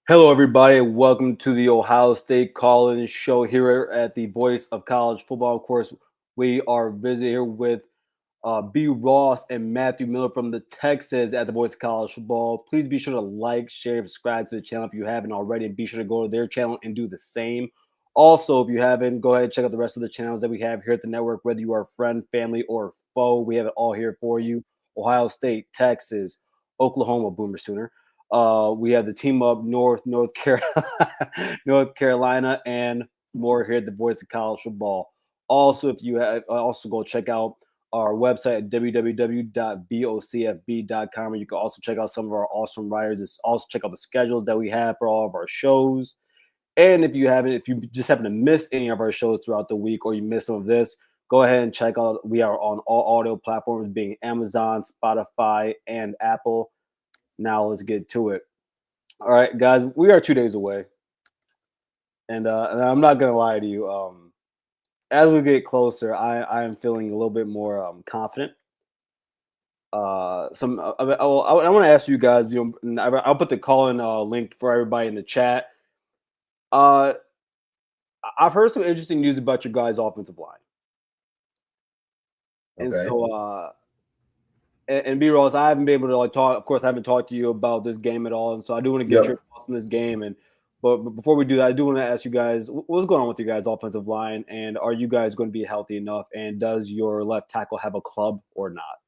Hello, everybody. Welcome to the Ohio State Call-In Show here at the Voice of College Football. Of course, we are busy here with B. Ross and Matthew Miller from the Texans at the Voice of College Football. Please be sure to like, share, subscribe to the channel if you haven't already, and be sure to go to their channel and do the same. Also, if you haven't, go ahead and check out the rest of the channels that we have here at the network, whether you are a friend, family, or foe. We have it all here for you. Ohio State, Texas, Oklahoma, Boomer Sooner. We have the team up North Carolina, North Carolina, and more here at the Voice of College Football. Also, if you have, also go check out our website at www.bocfb.com, where you can also check out some of our awesome writers. It's also check out the schedules that we have for all of our shows. And if you just happen to miss any of our shows throughout the week, or you miss some of this, go ahead and check out. We are on all audio platforms, being Amazon, Spotify, and Apple. Now let's get to it. All right, guys, we are 2 days away, and I'm not gonna lie to you. As we get closer, I am feeling a little bit more confident. I want to ask you guys. I'll put the call-in link for everybody in the chat. I've heard some interesting news about your guys' offensive line, and Okay. so and B Ross, I haven't been able to talk. Of course, I haven't talked to you about this game at all, and so I do want to get your thoughts on this game. But before we do that, I do want to ask you guys what's going on with your guys' offensive line, and are you guys going to be healthy enough? And does your left tackle have a club or not?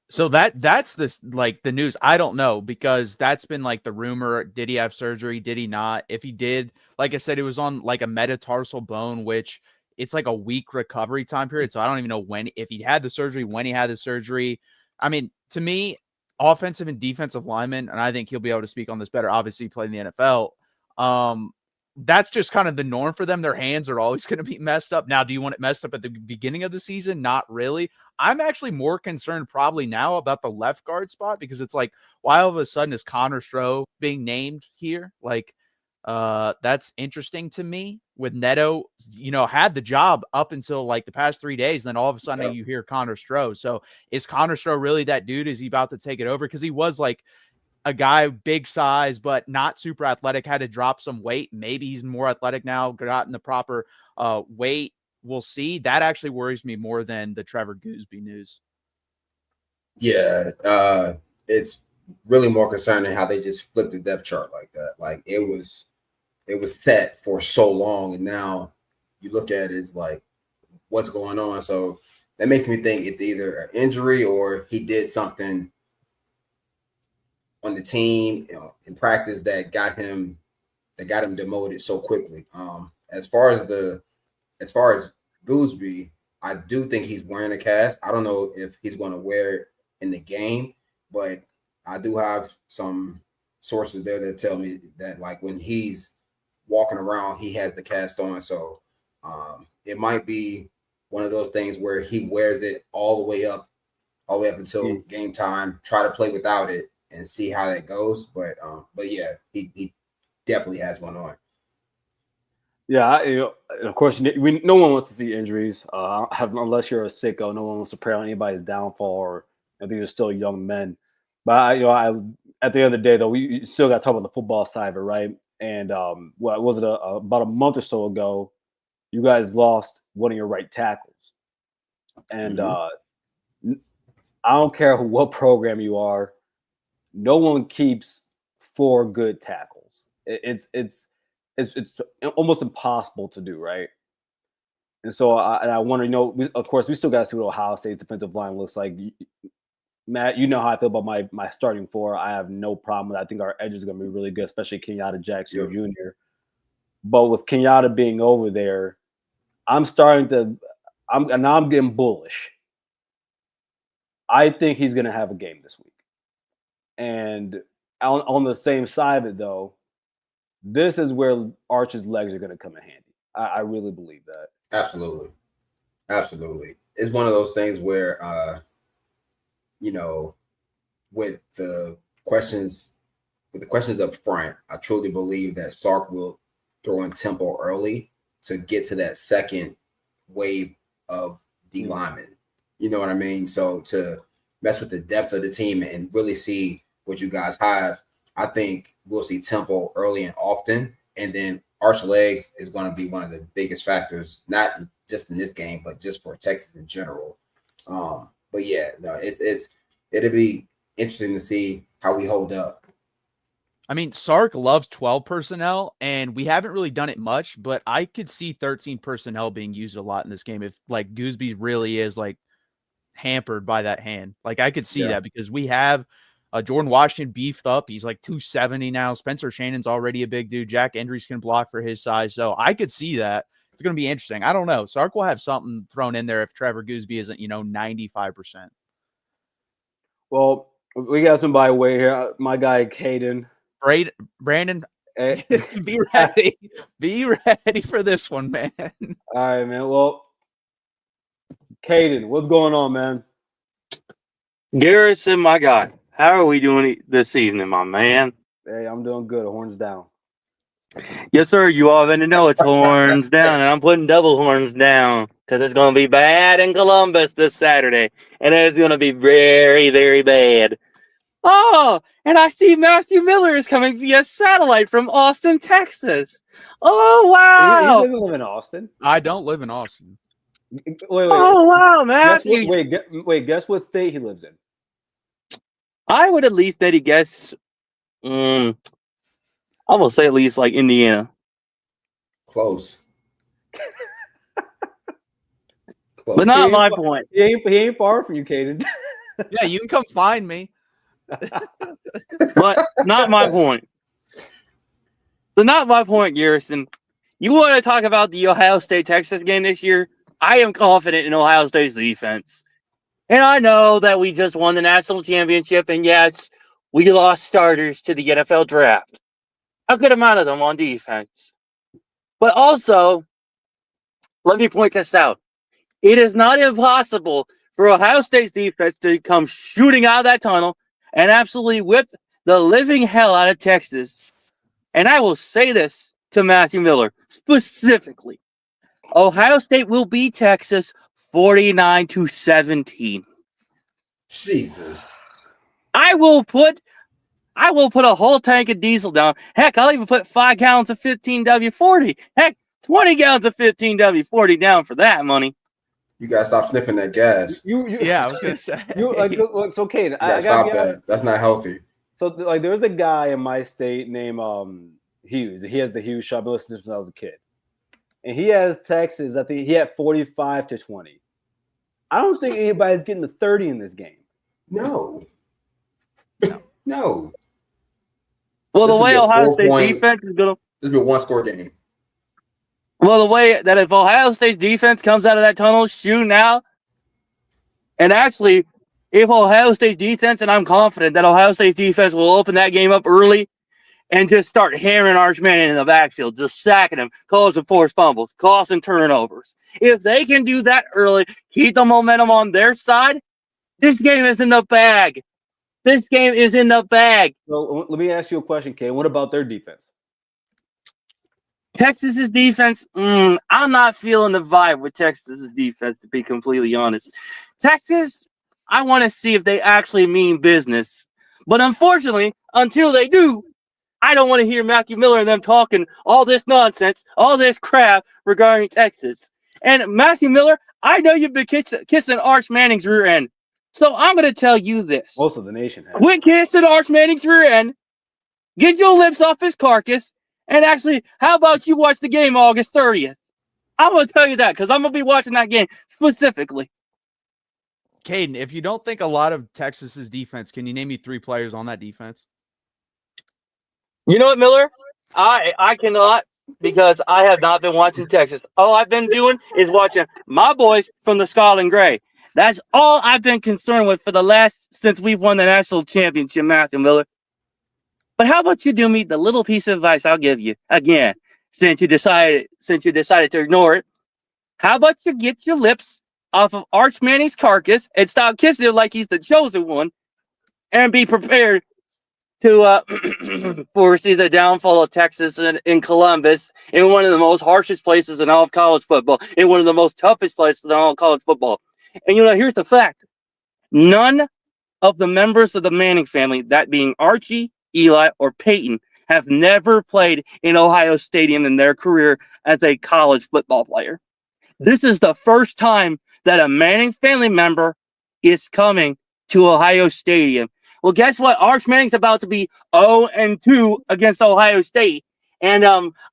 So that's this like the news. I don't know, because that's been like the rumor. Did he have surgery? Did he not? If he did, like I said, it was on like a metatarsal bone, which it's like a week recovery time period. So I don't even know if he had the surgery, when he had the surgery. I mean, to me, offensive and defensive linemen, and I think he'll be able to speak on this better. Obviously, he played in the NFL. That's just kind of the norm for them. Their hands are always going to be messed up. Now, do you want it messed up at the beginning of the season? Not really. I'm actually more concerned probably now about the left guard spot, because it's like, why all of a sudden is Connor Stroh being named here? Like, that's interesting to me. With Neto, had the job up until like the past 3 days. Then all of a sudden you hear Connor Stroh. So is Connor Stroh really that dude? Is he about to take it over? Because he was like a guy big size, but not super athletic, had to drop some weight. Maybe he's more athletic now, gotten the proper weight. We'll see. That actually worries me more than the Trevor Gooseby news. Yeah, it's really more concerning how they just flipped the depth chart like that. Like it was set for so long, and now you look at it, it's like, what's going on? So that makes me think it's either an injury or he did something on the team, in practice that got him demoted so quickly. As far as Gooseby, I do think he's wearing a cast. I don't know if he's going to wear it in the game, but I do have some sources there that tell me that like when he's walking around, he has the cast on. So it might be one of those things where he wears it all the way up until game time, try to play without it and see how that goes. But yeah, he definitely has one on. Yeah, of course, no one wants to see injuries. Unless you're a sicko, no one wants to prey on anybody's downfall, or if you're still young men. But at the end of the day, though, we still got to talk about the football side of it, right? And what was it? About a month or so ago, you guys lost one of your right tackles, and I don't care what program you are, no one keeps 4 good tackles. It's almost impossible to do, right? And so I wonder, of course, we still got to see what Ohio State's defensive line looks like. Matt, you know how I feel about my starting 4. I have no problem with that. I think our edge is going to be really good, especially Kenyatta Jackson Jr. But with Kenyatta being over there, I'm getting bullish. I think he's going to have a game this week. And on the same side of it, though, this is where Arch's legs are going to come in handy. I really believe that. Absolutely. It's one of those things where, with the questions up front, I truly believe that Sark will throw in tempo early to get to that second wave of D linemen. You know what I mean? So to mess with the depth of the team and really see what you guys have, I think we'll see tempo early and often, and then arch legs is going to be one of the biggest factors, not just in this game, but just for Texas in general. But yeah, no, it'll be interesting to see how we hold up. I mean, Sark loves 12 personnel, and we haven't really done it much, but I could see 13 personnel being used a lot in this game if like Gooseby really is like hampered by that hand. Like I could see that because we have Jordan Washington beefed up. He's like 270 now. Spencer Shannon's already a big dude. Jack Endries can block for his size. So I could see that. It's going to be interesting. I don't know. Sark will have something thrown in there if Trevor Gooseby isn't, 95%. Well, we got somebody way here. My guy, Caden. Brandon, be ready. Be ready for this one, man. All right, man. Well, Caden, what's going on, man? Garrison, my guy, how are we doing this evening, my man? Hey, I'm doing good. Horns down. Yes, sir. You all to know it's horns down, and I'm putting double horns down because it's going to be bad in Columbus this Saturday, and it's going to be very, very bad. Oh, and I see Matthew Miller is coming via satellite from Austin, Texas. Oh, wow. He doesn't live in Austin. I don't live in Austin. Wait. Oh, wow, Matthew. Guess what state he lives in? I would at least maybe guess, I will say at least like Indiana. Close. But not my point. He ain't far from you, Caden. Yeah, you can come find me. But not my point. So not my point, Garrison. You want to talk about the Ohio State-Texas game this year? I am confident in Ohio State's defense. And I know that we just won the national championship, and yes, we lost starters to the NFL draft. A good amount of them on defense. But also, let me point this out. It is not impossible for Ohio State's defense to come shooting out of that tunnel and absolutely whip the living hell out of Texas. And I will say this to Matthew Miller specifically. Ohio State will beat Texas 49-17. Jesus. I will put a whole tank of diesel down. Heck, I'll even put 5 gallons of 15W40. Heck, 20 gallons of 15W40 down for that money. You gotta stop sniffing that gas. Yeah, I was gonna say. Look, so Caden, I gotta stop that. That's not healthy. So like, there's a guy in my state named Hughes. He has the Hughes shop. I've been listening to him since I was a kid, and he has Texas. I think he had 45-20. I don't think anybody's getting the 30 in this game. No. Well, the way Ohio State's defense is gonna. This will be a one-score game. Well, the way that if Ohio State's defense comes out of that tunnel shooting out, and actually, if Ohio State's defense, and I'm confident that Ohio State's defense will open that game up early and just start hammering Arch Manning in the backfield, just sacking him, causing forced fumbles, causing turnovers. If they can do that early, keep the momentum on their side, this game is in the bag. This game is in the bag. So let me ask you a question, Kay. What about their defense? Texas's defense, I'm not feeling the vibe with Texas's defense, to be completely honest. Texas, I want to see if they actually mean business. But unfortunately, until they do, I don't want to hear Matthew Miller and them talking all this nonsense, all this crap regarding Texas. And Matthew Miller, I know you've been kissing Arch Manning's rear end. So I'm going to tell you this. Most of the nation has. Quit kissing Arch Manning's rear end. Get your lips off his carcass. And actually, how about you watch the game August 30th? I'm going to tell you that because I'm going to be watching that game specifically. Caden, if you don't think a lot of Texas's defense, can you name me 3 players on that defense? You know what, Miller? I cannot because I have not been watching Texas. All I've been doing is watching my boys from the Scotland Gray. That's all I've been concerned with for since we've won the national championship, Matthew Miller. But how about you do me the little piece of advice I'll give you again, since you decided to ignore it? How about you get your lips off of Arch Manning's carcass and stop kissing him like he's the chosen one, and be prepared to foresee the downfall of Texas in Columbus, in one of the most harshest places in all of college football, in one of the most toughest places in all of college football. And here's the fact: none of the members of the Manning family, that being Archie, Eli, or Peyton have never played in Ohio Stadium in their career as a college football player. This is the first time that a Manning family member is coming to Ohio Stadium. Well, guess what? Arch Manning's about to be 0-2 against Ohio State. And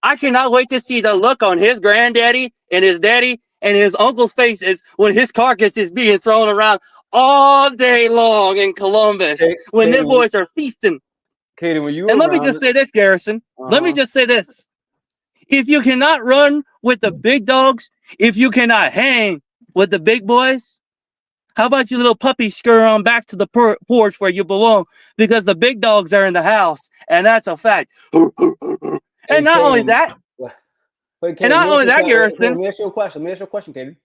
I cannot wait to see the look on his granddaddy and his daddy and his uncle's faces when his carcass is being thrown around all day long in Columbus when their boys are feasting. Katie, when you And let me around just say this, Garrison. Let me just say this. If you cannot run with the big dogs, if you cannot hang with the big boys, how about you little puppy scurry on back to the porch where you belong? Because the big dogs are in the house, and that's a fact. And not only that, Garrison. Let me ask you a question, Katie.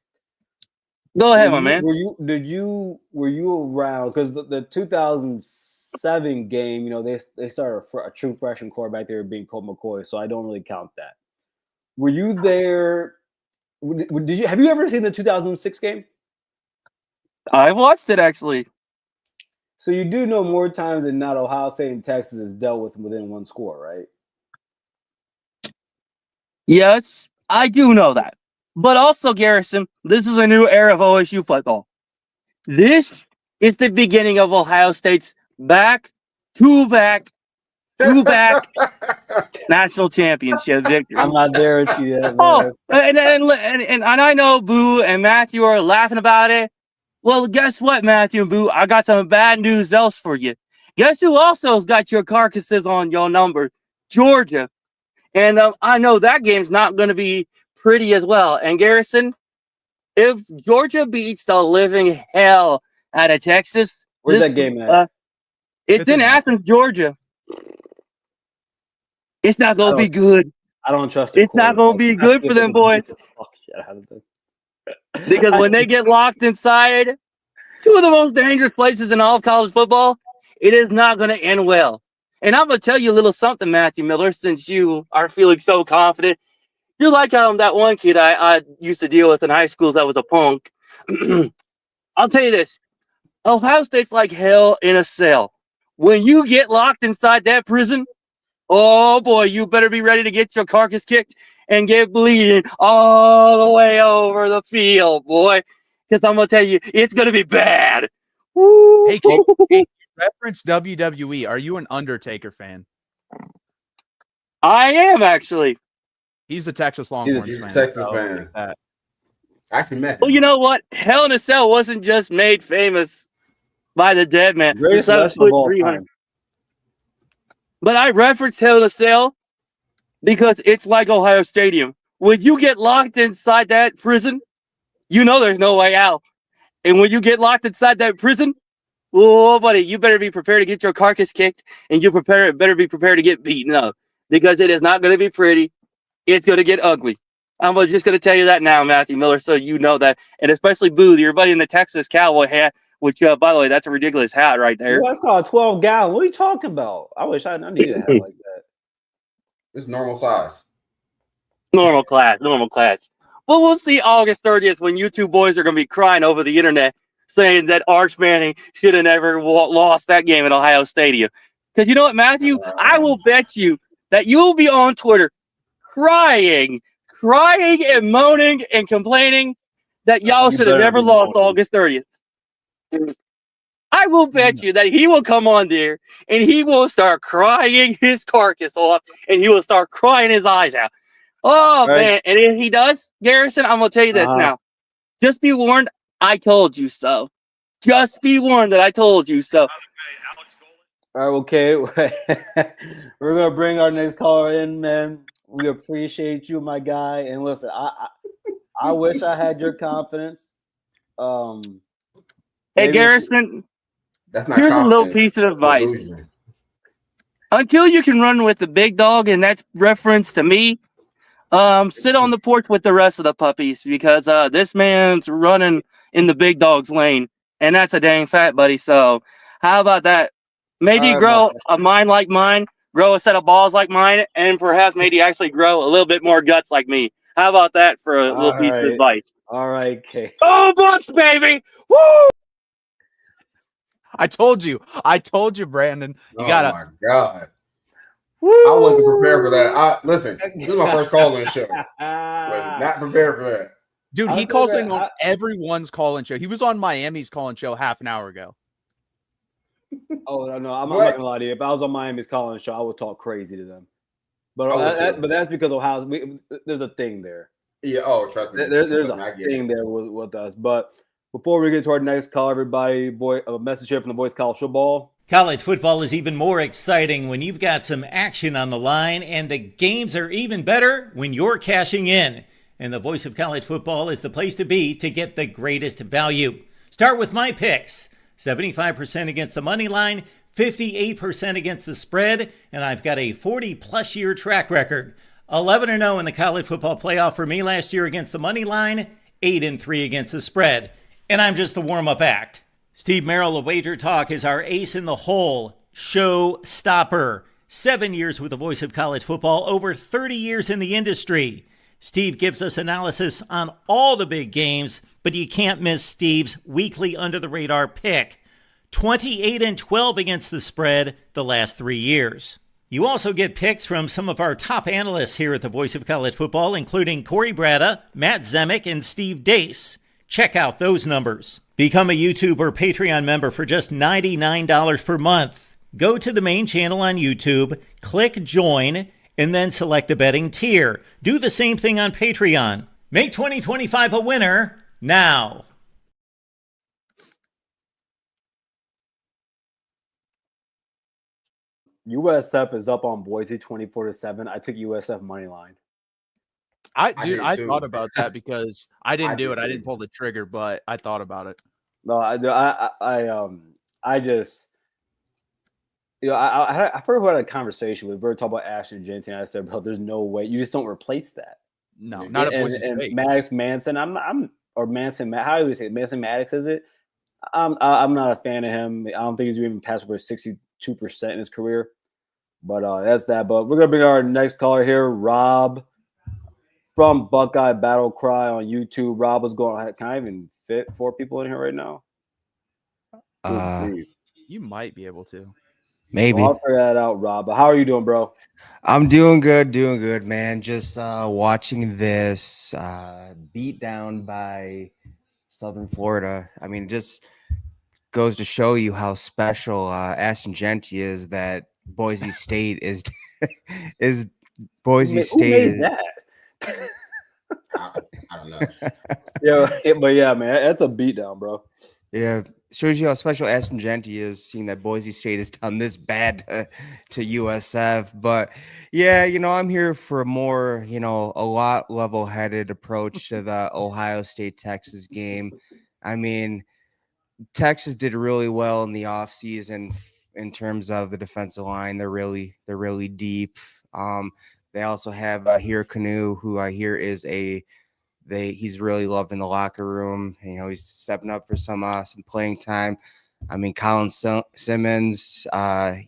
Go ahead, my man. Were you around? Because the 2007 game, you know, they started a true freshman quarterback there being Colt McCoy, so I don't really count that. Were you there? Have you ever seen the 2006 game? I watched it, actually. So you do know more times than not Ohio State and Texas is dealt with within one score, right? Yes, I do know that. But also, Garrison, this is a new era of OSU football. This is the beginning of Ohio State's back-to-back national championship victory. I'm not there with you yet. Oh, and I know Boo and Matthew are laughing about it. Well, guess what, Matthew and Boo? I got some bad news else for you. Guess who also has got your carcasses on your number? Georgia. And I know that game's not going to be pretty as well. And Garrison, if Georgia beats the living hell out of Texas, where's that game at? It's in Athens, Georgia. It's not going to be good. I don't trust it. It's not going to be good for them boys. Because when they get locked inside two of the most dangerous places in all of college football, it is not going to end well. And I'm going to tell you a little something, Matthew Miller, since you are feeling so confident. You're like that one kid I used to deal with in high school that was a punk. I'll tell you this. Ohio State's like hell in a cell. When you get locked inside that prison, oh boy, you better be ready to get your carcass kicked and get bleeding all the way over the field, boy. Because I'm going to tell you, it's going to be bad. Woo. Hey, Kate, reference WWE. Are you an Undertaker fan? I am, actually. He's a Texas Longhorn fan. Texas fan. I actually met him. Well, you know what? Hell in a Cell wasn't just made famous by the dead man. Greatest wrestler of all time. But I reference Hell in a Cell because it's like Ohio Stadium. When you get locked inside that prison, you know there's no way out. And when you get locked inside that prison, oh, buddy, you better be prepared to get your carcass kicked, and you better be prepared to get beaten up because it is not going to be pretty. It's going to get ugly. I'm just going to tell you that now, Matthew Miller, so you know that. And especially Boo, your buddy in the Texas Cowboy hat, which, by the way, that's a ridiculous hat right there. That's called 12 gallon. What are you talking about? I wish I needed a hat like that. It's normal size. Normal class. Well, we'll see August 30th when you two boys are going to be crying over the internet saying that Arch Manning should have never lost that game at Ohio Stadium. Because you know what, Matthew? I will bet you that you will be on Twitter crying and moaning and complaining that y'all should have never lost August 30th. I will bet you that he will come on there and he will start crying his carcass off and he will start crying his eyes out. Oh, right. Man. And if he does, Garrison, I'm going to tell you this now. Just be warned, I told you so. Just be warned that I told you so. All right, okay. We're going to bring our next caller in, man. We appreciate you, my guy. And listen, I wish I had your confidence. Hey, Garrison, here's a little piece of advice. Illusion. Until you can run with the big dog, and that's reference to me, sit on the porch with the rest of the puppies because this man's running in the big dog's lane, and that's a dang fat, buddy. So how about that? Maybe grow a mind like mine, grow a set of balls like mine, and perhaps maybe actually grow a little bit more guts like me. How about that for a little piece of advice? All right, Kate. Oh, Bucks, baby! Woo! I told you, Brandon. You gotta. my God. I wasn't prepared for that. Listen, this is my first call-in show. Was not prepared for that. Dude, he calls in on everyone's call-in show. He was on Miami's call-in show half an hour ago. Oh no, I'm not gonna lie to you. If I was on Miami's call-in show, I would talk crazy to them. But but that's because Ohio. There's a thing there. Yeah. Oh, trust me. There's a thing there with us. But before we get to our next call, everybody, a message here from the Boys College Football. College football is even more exciting when you've got some action on the line, and the games are even better when you're cashing in. And the Voice of College Football is the place to be to get the greatest value. Start with my picks. 75% against the money line, 58% against the spread, and I've got a 40-plus year track record. 11-0 in the college football playoff for me last year against the money line, 8-3 against the spread. And I'm just the warm-up act. Steve Merrill of Wager Talk is our ace in the hole, show stopper. 7 years with the Voice of College Football, over 30 years in the industry. Steve gives us analysis on all the big games, but you can't miss Steve's weekly under-the-radar pick. 28-12 against the spread the last 3 years. You also get picks from some of our top analysts here at the Voice of College Football, including Corey Bratta, Matt Zemek, and Steve Dace. Check out those numbers. Become a YouTube or Patreon member for just $99 per month. Go to the main channel on YouTube, click join, and then select the betting tier. Do the same thing on Patreon. Make 2025 a winner now. USF is up on Boise 24-7. I took USF money line. I thought about that because I didn't do it. I didn't pull the trigger, but I thought about it. No, I just, I forgot who I had a conversation with. We were talking about Ashton Jeanty, and I said, bro, there's no way. You just don't replace that. No, not a Boise State. Maddox Manson, or Manson, how do we say it? Manson Maddox, is it? I'm not a fan of him. I don't think he's even passed over 62% in his career. But that's that. But we're going to bring our next caller here, Rob from Buckeye Battle Cry on YouTube. Rob was going, can I even fit 4 people in here right now? You might be able to. Maybe. Well, I'll figure that out, Rob. But how are you doing, bro? I'm doing good, man. Just watching this beat down by Southern Florida. I mean, it just goes to show you how special Ashton Jeanty is, that Boise State is Boise State. Who made that? I don't know. But yeah, man, that's a beatdown, bro. Yeah, shows you how special Ashton Jeanty is, seeing that Boise State has done this bad to USF. But yeah, I'm here for a more, a lot level-headed approach to the Ohio State-Texas game. I mean, Texas did really well in the offseason in terms of the defensive line. They're really deep. They also have here Canoe, who I hear is he's really loved in the locker room. He's stepping up for some playing time. I mean, Colin Simmons,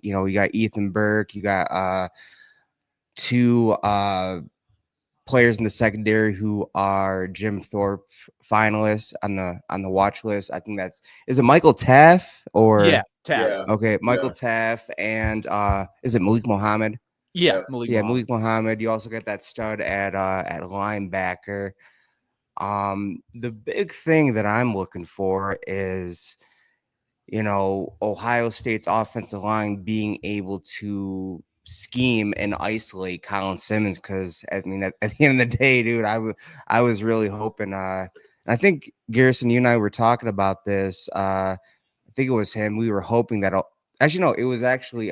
you got Ethan Burke, you got 2 players in the secondary who are Jim Thorpe finalists on the watch list. I think is it Michael Taff or Taff. Yeah. Okay, Michael Taff, and is it Malik Muhammad? Yeah, Malik Muhammad. You also got that stud at linebacker. The big thing that I'm looking for is, Ohio State's offensive line being able to scheme and isolate Colin Simmons, because I mean, at the end of the day, dude, I was really hoping. I think Garrison, you and I were talking about this. I think it was him. We were hoping that. Actually, no, it was actually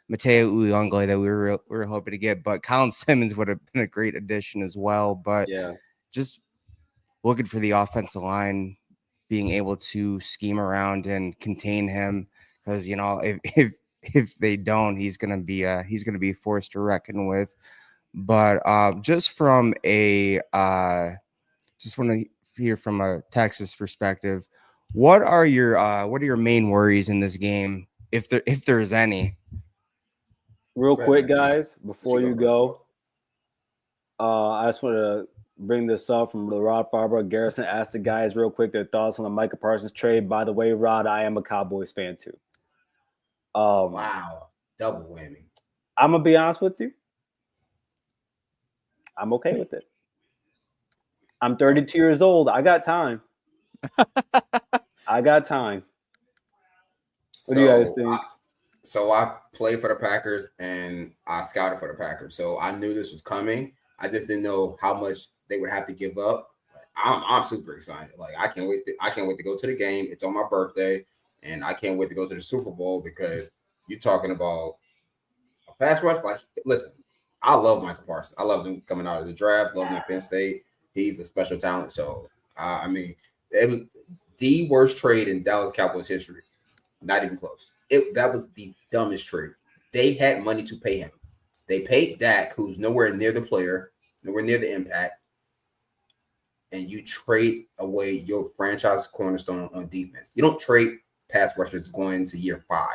Mateo Uyunglele that we were hoping to get, but Colin Simmons would have been a great addition as well. But yeah, just looking for the offensive line being able to scheme around and contain him, because if they don't, he's gonna be forced to reckon with. But just from just want to hear from a Texas perspective, what are your main worries in this game, if there's any? Real quick, guys, before you go, I just want to bring this up from the Rod Barber. Garrison asked the guys real quick their thoughts on the Micah Parsons trade. By the way, Rod, I am a Cowboys fan too. Wow, double whammy. I'm gonna be honest with you. I'm okay with it. I'm 32 years old. I got time. I got time. What do you guys think? I played for the Packers and I scouted for the Packers, so I knew this was coming. I just didn't know how much they would have to give up. I'm super excited. Like I can't wait to go to the game. It's on my birthday, and I can't wait to go to the Super Bowl because you're talking about a pass rush. Like, listen, I love Michael Parsons. I love him coming out of the draft. Love him at Penn State. He's a special talent. So I mean, it was the worst trade in Dallas Cowboys history. Not even close. That was the dumbest trade. They had money to pay him. They paid Dak, who's nowhere near the player, nowhere near the impact, and you trade away your franchise cornerstone on defense. You don't trade pass rushers going into year 5.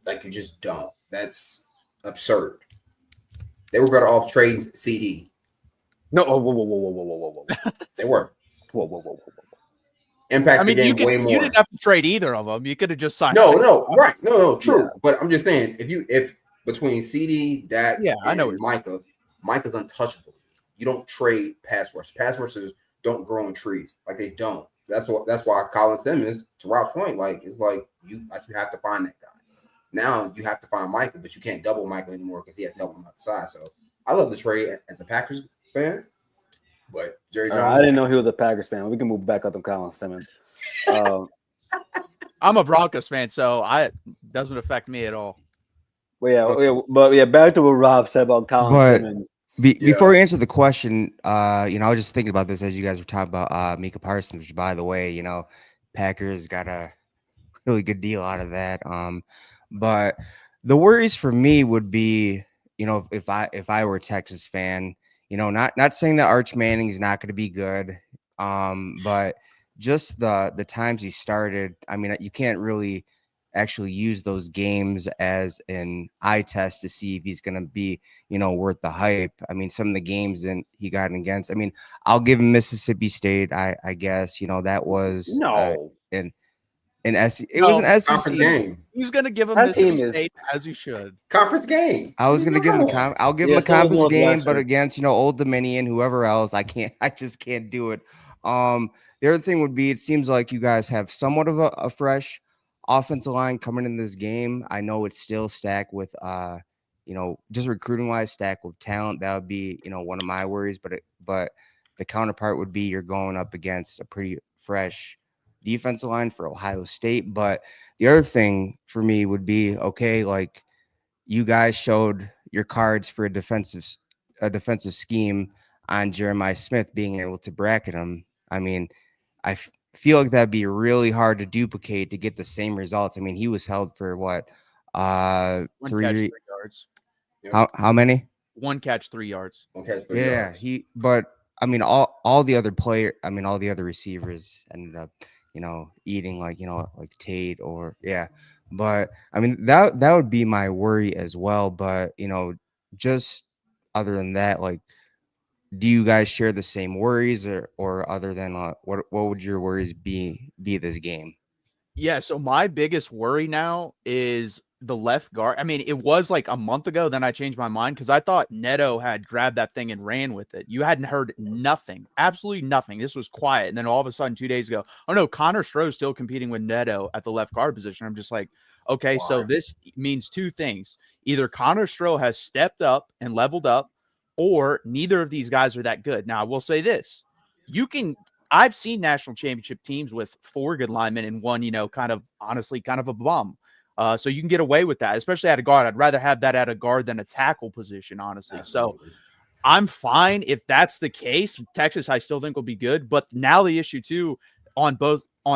Like, you just don't. That's absurd. They were better off trading CD. No, whoa. They were. Whoa. Impact the game way more. You didn't have to trade either of them. You could have just signed. Right. No, true. Yeah. But I'm just saying, if between CD, Dak, I know Micah's untouchable. You don't trade pass rush. Pass rushers don't grow on trees. Like, they don't. That's why Colin Simmons, to Rob's point, like, it's like you have to find that guy. Now you have to find Michael, but you can't double Michael anymore because he has to help him outside. So I love the trade as a Packers fan. But Jerry Jones, I didn't know he was a Packers fan. We can move back up to Colin Simmons. I'm a Broncos fan, so it doesn't affect me at all. But back to what Rob said about Colin Simmons. Before we answer the question, I was just thinking about this as you guys were talking about Micah Parsons, which, by the way, Packers got a really good deal out of that. But the worries for me would be, if I were a Texas fan, not saying that Arch Manning is not going to be good, but just the times he started, I mean, you can't really actually use those games as an eye test to see if he's going to be, worth the hype. I mean, some of the games he got against, I mean, I'll give him Mississippi State. I guess, that was was an SEC game. He's going to give him Mississippi State as he should. Conference game. I was going to give him I'll give him a conference game, but against, Old Dominion, whoever else, I just can't do it. The other thing would be, it seems like you guys have somewhat of a fresh offensive line coming in this game. I know it's still stacked with, just recruiting wise, stacked with talent. That would be, one of my worries. But the counterpart would be you're going up against a pretty fresh defensive line for Ohio State. But the other thing for me would be, okay, like, you guys showed your cards for a defensive scheme on Jeremiah Smith, being able to bracket him. I mean, I feel like that'd be really hard to duplicate to get the same results. I mean, he was held for what? 3 yards. How many? 1 catch, 3 yards. Yards. But I mean, all the other receivers ended up, eating like Tate but I mean, that would be my worry as well. But, just other than that, like, do you guys share the same worries or other than what would your worries be this game? Yeah. So my biggest worry now is the left guard. I mean, it was like a month ago, then I changed my mind because I thought Neto had grabbed that thing and ran with it. You hadn't heard nothing, absolutely nothing. This was quiet. And then all of a sudden 2 days ago, oh no, Connor Stroh's still competing with Neto at the left guard position. I'm just like, okay, so this means 2 things. Either Connor Stroh has stepped up and leveled up, or neither of these guys are that good. Now, I will say this. I've seen national championship teams with 4 good linemen and one, kind of a bum. So you can get away with that, especially at a guard. I'd rather have that at a guard than a tackle position, honestly. Absolutely. So I'm fine if that's the case. Texas, I still think will be good. But now the issue too on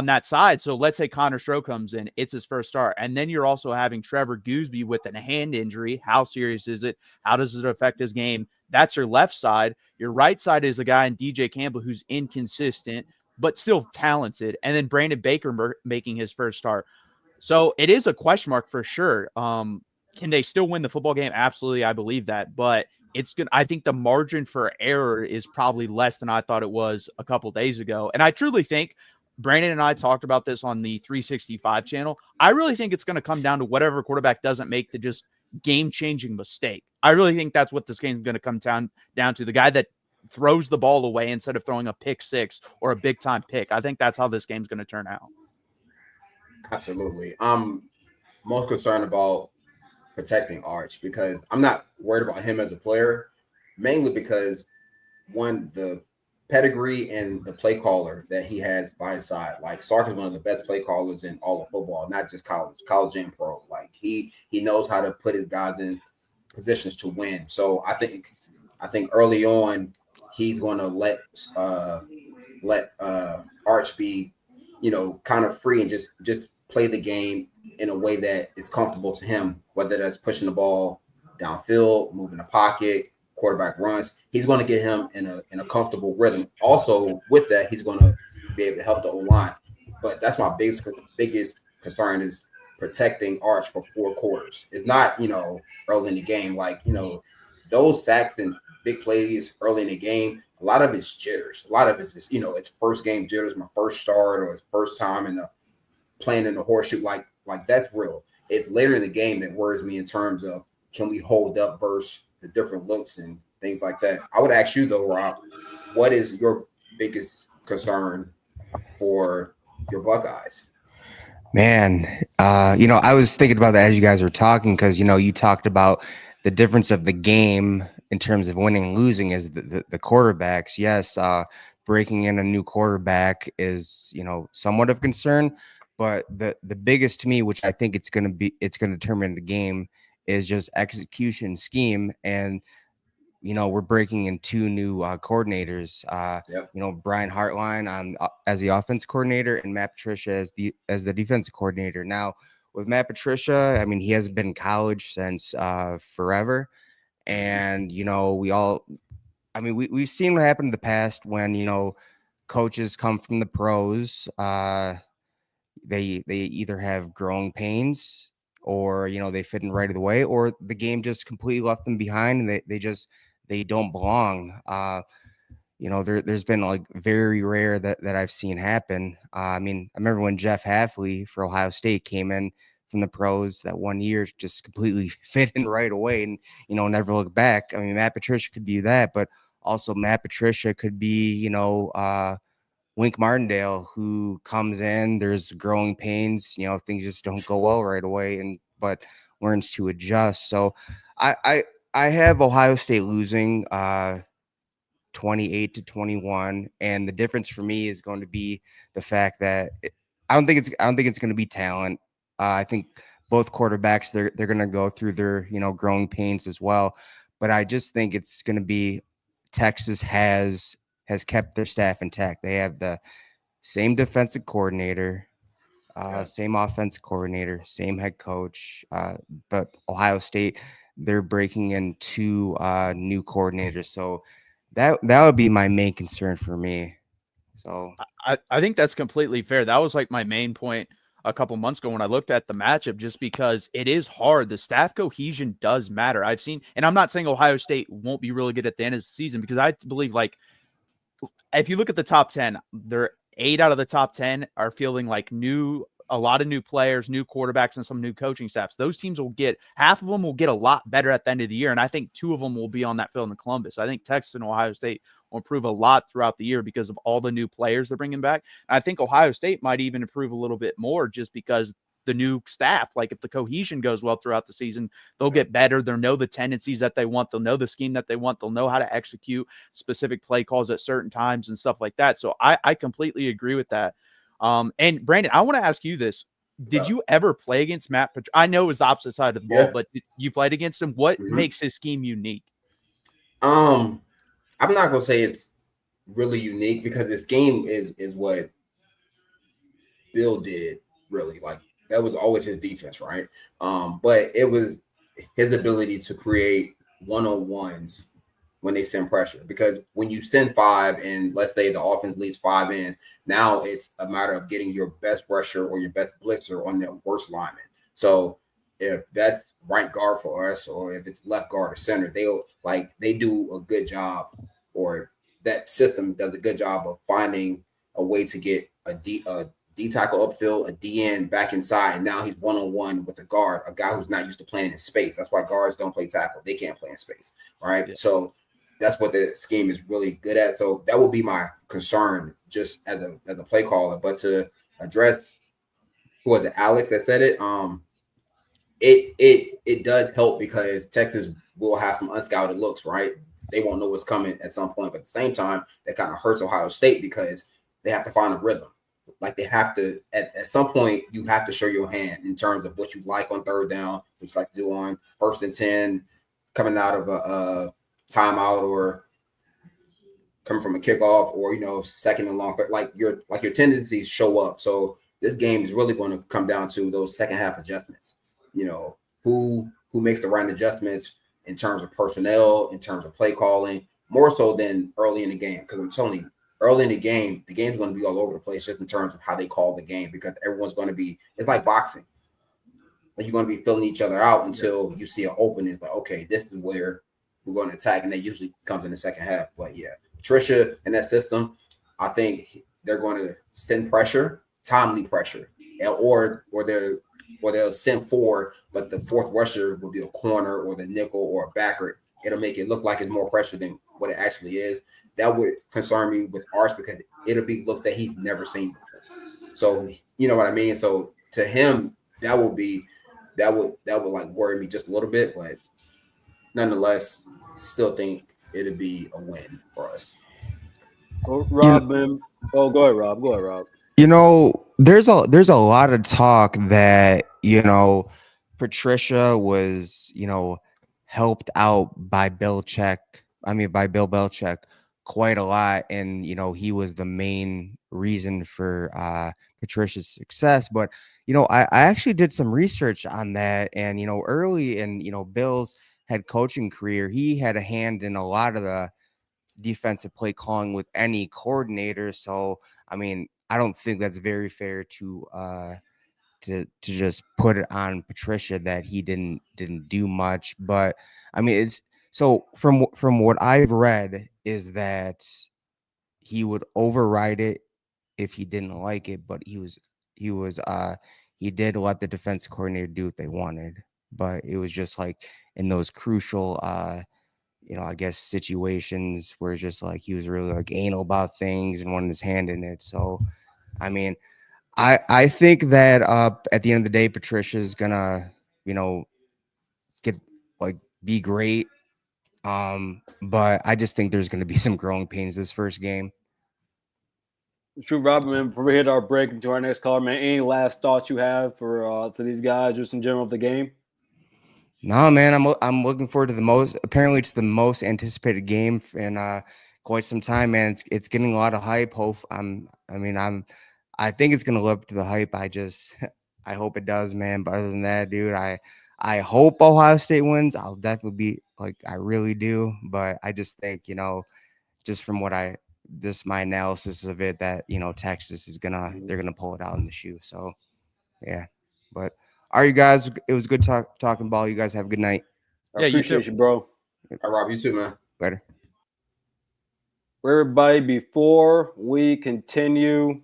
that side. So let's say Connor Stroh comes in, it's his first start. And then you're also having Trevor Gooseby with a hand injury. How serious is it? How does it affect his game? That's your left side. Your right side is a guy in DJ Campbell who's inconsistent, but still talented. And then Brandon Baker making his first start. So it is a question mark for sure. Can they still win the football game? Absolutely. I believe that. But I think the margin for error is probably less than I thought it was a couple days ago. And I truly think Brandon and I talked about this on the 365 channel. I really think it's going to come down to whatever quarterback doesn't make the just game-changing mistake. I really think that's what this game is going to come down to. The guy that throws the ball away instead of throwing a pick six or a big-time pick. I think that's how this game's going to turn out. Absolutely. I'm most concerned about protecting Arch because I'm not worried about him as a player, mainly because one, the pedigree and the play caller that he has by his side. Like Sark is one of the best play callers in all of football, not just college and pro. Like he knows how to put his guys in positions to win. So I think early on he's going to let Arch be, kind of free and just play the game in a way that is comfortable to him, whether that's pushing the ball downfield, moving the pocket, quarterback runs. He's going to get him in a comfortable rhythm. Also, with that, he's going to be able to help the O-line. But that's my biggest concern is protecting Arch for 4 quarters. It's not, early in the game. Like, those sacks and big plays early in the game, a lot of it's jitters. A lot of it's just, it's first game jitters, my first start or his first time playing in the horseshoe. Like that's real. It's later in the game that worries me in terms of can we hold up versus the different looks and things like that. I would ask you though, Rob, what is your biggest concern for your Buckeyes? Man, I was thinking about that as you guys were talking because, you talked about the difference of the game in terms of winning and losing is the quarterbacks. Yes, breaking in a new quarterback is, somewhat of concern. But the biggest to me, which I think it's going to determine the game, is just execution scheme. And, we're breaking in 2 new coordinators, Yep. Brian Hartline as the offense coordinator and Matt Patricia as the defensive coordinator. Now with Matt Patricia, I mean, he hasn't been in college since forever. And, we've seen what happened in the past when, coaches come from the pros, they either have growing pains or they fit in right away, or the game just completely left them behind and they don't belong. There's been like very rare that I've seen happen. I remember when Jeff Hafley for Ohio State came in from the pros that 1 year, just completely fit in right away and never look back. I mean, Matt Patricia could be that, but also Matt Patricia could be Wink Martindale, who comes in, there's growing pains, things just don't go well right away, but learns to adjust. So I have Ohio State losing 28-21, and the difference for me is going to be the fact that I don't think it's going to be talent. I think both quarterbacks they're going to go through their growing pains as well, but I just think it's going to be Texas has kept their staff intact. They have the same defensive coordinator, same offense coordinator, same head coach. But Ohio State, they're breaking in 2 new coordinators. So that would be my main concern for me. So I think that's completely fair. That was like my main point a couple months ago when I looked at the matchup, just because it is hard. The staff cohesion does matter. I've seen, and I'm not saying Ohio State won't be really good at the end of the season, because I believe like if you look at the top 10, they're 8 out of the top 10 are feeling like a lot of new players, new quarterbacks, and some new coaching staffs. Those teams half of them will get a lot better at the end of the year. And I think 2 of them will be on that field in Columbus. I think Texas and Ohio State will improve a lot throughout the year because of all the new players they're bringing back. And I think Ohio State might even improve a little bit more just because the new staff, like if the cohesion goes well throughout the season, they'll get better. They'll know the tendencies that they want. They'll know the scheme that they want. They'll know how to execute specific play calls at certain times and stuff like that. So I completely agree with that. And Brandon, I want to ask you this. Did you ever play against Matt Patricia? I know it was the opposite side of the ball, but you played against him. What makes his scheme unique? I'm not gonna say it's really unique because this game is what Bill did, really. Like that was always his defense, right? But it was his ability to create one-on-ones when they send pressure, because when you send 5 and let's say the offense leads 5 in, now it's a matter of getting your best rusher or your best blitzer on their worst lineman. So if that's right guard for us or if it's left guard or center, they do a good job, or that system does a good job of finding a way to get a D tackle upfield, a DN back inside, and now he's one-on-one with a guard, a guy who's not used to playing in space. That's why guards don't play tackle. They can't play in space, right? Yeah. So that's what the scheme is really good at. So that would be my concern just as a play caller. But to address, who was it, Alex that said it? It does help because Texas will have some unscouted looks, right? They won't know what's coming at some point. But at the same time, that kind of hurts Ohio State because they have to find a rhythm. Like they have to, at some point, you have to show your hand in terms of what you like on third down, what you like to do on 1st and 10, coming out of a timeout or coming from a kickoff, or 2nd and long. But like your tendencies show up. So this game is really going to come down to those second half adjustments. Who makes the right adjustments in terms of personnel, in terms of play calling, more so than early in the game. Because I'm telling you, early in the game's going to be all over the place just in terms of how they call the game, because everyone's going to be, it's like boxing. Like you're going to be filling each other out until you see an opening. It's like, okay, this is where we're going to attack. And that usually comes in the second half. But yeah, Patricia and that system, I think they're going to send pressure, timely pressure, or they'll send 4, but the 4th rusher will be a corner or the nickel or a backer. It'll make it look like it's more pressure than what it actually is. That would concern me with Arch because it'll be looks that he's never seen before. So you know what I mean? So to him, that would like worry me just a little bit, but nonetheless, still think it'd be a win for us. Rob, go ahead, Rob. There's a lot of talk that Patricia was helped out by Bill Belichick quite a lot, and he was the main reason for Patricia's success. But I actually did some research on that, and early in Bill's head coaching career, he had a hand in a lot of the defensive play calling with any coordinator. So I mean, I don't think that's very fair to just put it on Patricia that he didn't do much. But I mean, it's so from what I've read is that he would override it if he didn't like it, but he did let the defense coordinator do what they wanted. But it was just like in those crucial I guess situations where it's just like he was really like anal about things and wanted his hand in it. So I mean, I think that at the end of the day, Patricia's gonna, be great. But I just think there's gonna be some growing pains this first game. True, Rob, man. Before we hit our break into our next caller, man, any last thoughts you have for these guys, just in general of the game? No, man, I'm looking forward to apparently it's the most anticipated game in quite some time, man. It's getting a lot of hype. I think it's gonna live up to the hype. I hope it does, man. But other than that, dude, I hope Ohio State wins. I'll definitely be I really do. But I just think, just from my analysis of it, that Texas is they're gonna pull it out in the shoe. So yeah. But all right, you guys, it was good talking ball. You guys have a good night. I appreciate you, bro. All right, Rob, you too, man. Later. Everybody, before we continue,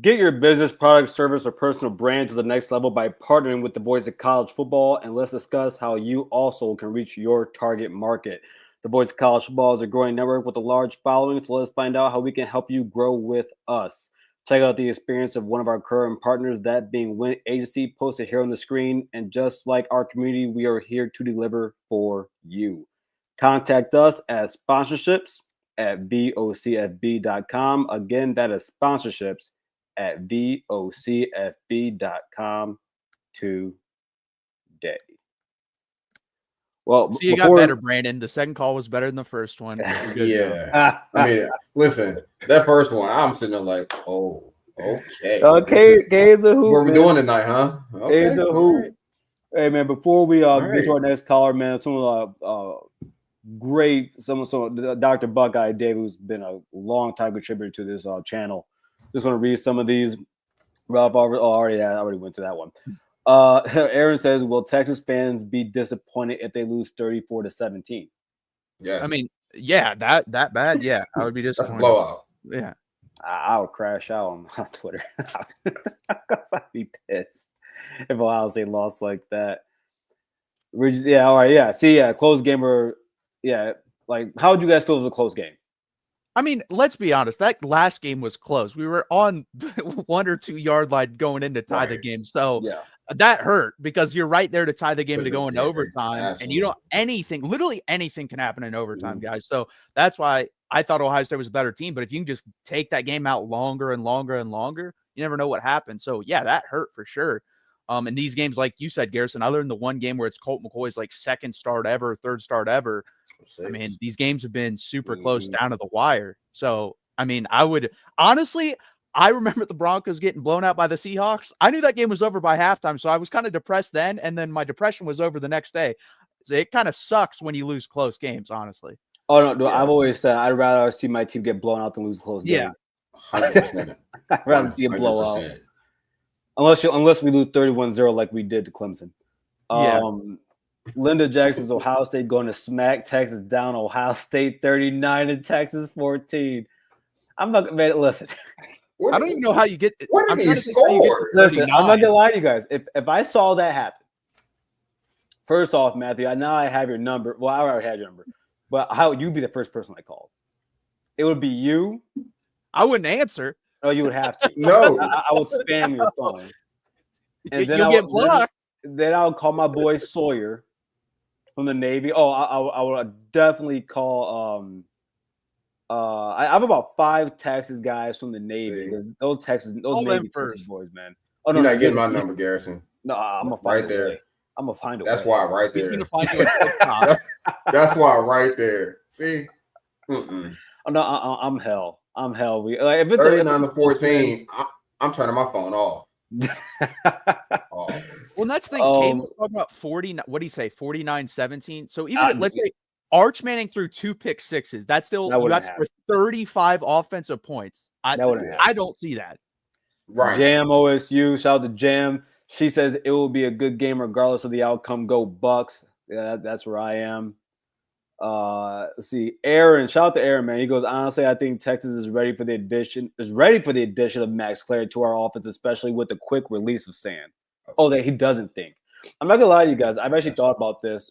get your business, product, service, or personal brand to the next level by partnering with the Voice of College Football, and let's discuss how you also can reach your target market. The Voice of College Football is a growing network with a large following, so let's find out how we can help you grow with us. Check out the experience of one of our current partners, that being Win Agency, posted here on the screen. And just like our community, we are here to deliver for you. Contact us at sponsorships@vocfb.com. Again, that is sponsorships at vocfb.com today. Well, so you got better, Brandon. The second call was better than the first one. Yeah. I mean, listen, that first one, I'm sitting there like, oh, okay. Okay, it's a hoop. What are we doing tonight, huh? Okay. It's a hoop. Right. Hey, man, before we get to our next caller, man, some of Dr. Buckeye Dave, who's been a long time contributor to this channel. Just want to read some of these. Ralph already went to that one. Aaron says, "Will Texas fans be disappointed if they lose 34-17?" Yeah, I mean, yeah, that bad. Yeah, I would be that's a disappointed. blowout. Yeah. I would crash out on Twitter. I'd be pissed if Ohio State lost like that. All right, yeah. See, yeah, close game or like how would you guys feel it was a close game? I mean, let's be honest. That last game was close. We were on 1 or 2 yard line going in to tie the game. So Yeah. that hurt because you're right there to tie the game to go into Yeah, overtime. And you don't literally anything can happen in overtime, Mhm. guys. So that's why I thought Ohio State was a better team. But if you can just take that game out longer and longer and longer, you never know what happens. So yeah, that hurt for sure. And these games, like you said, Garrison, other than the one game where it's Colt McCoy's like second start ever, third start ever, I mean, these games have been super close down to the wire. So, I mean, I remember the Broncos getting blown out by the Seahawks. I knew that game was over by halftime, so I was kind of depressed then, and then my depression was over the next day. So it kind of sucks when you lose close games, honestly. Oh no, I've always said I'd rather see my team get blown out than lose a close game. 100%. I'd rather see it blow out. Unless we lose 31-0 like we did to Clemson. Yeah. Linda Jackson's Ohio State going to smack Texas down. Ohio State 39 and Texas 14. I'm not man. Listen, I don't even know how you get. What did he score? Listen, I'm not gonna lie to you guys. If I saw that happen, first off, Matthew, I have your number. Well, I already had your number, but how would you be the first person I called? It would be you. I wouldn't answer. Oh, you would have to. No, I would spam your phone, and then you'll get blocked. Then I'll call my boy Sawyer from the Navy. Oh, I would definitely call. I have about 5 Texas guys from the Navy. Those Navy Texas boys, man. Oh no, you're not getting my number, Garrison. No, I'm gonna find right there. Way. I'm gonna find a That's way. why right there. He's gonna find you at TikTok. That's why right there. See, oh, no, I'm hell. I'm hell. If it's 39-14. I'm turning my phone off. Well, that's the thing. Kane was talking about 40. What do you say? 49-17. So even let's say Arch Manning threw 2 pick sixes. That's still you have to 35 offensive points. I don't see that. Right. Jam OSU. Shout out to Jam. She says it will be a good game regardless of the outcome. Go Bucks. Yeah, that's where I am. Let's see. Aaron. Shout out to Aaron, man. He goes, honestly, I think Texas is ready for the addition of Max Clary to our offense, especially with the quick release of Sand. Oh, that he doesn't think. I'm not gonna lie to you guys. I've actually thought about this.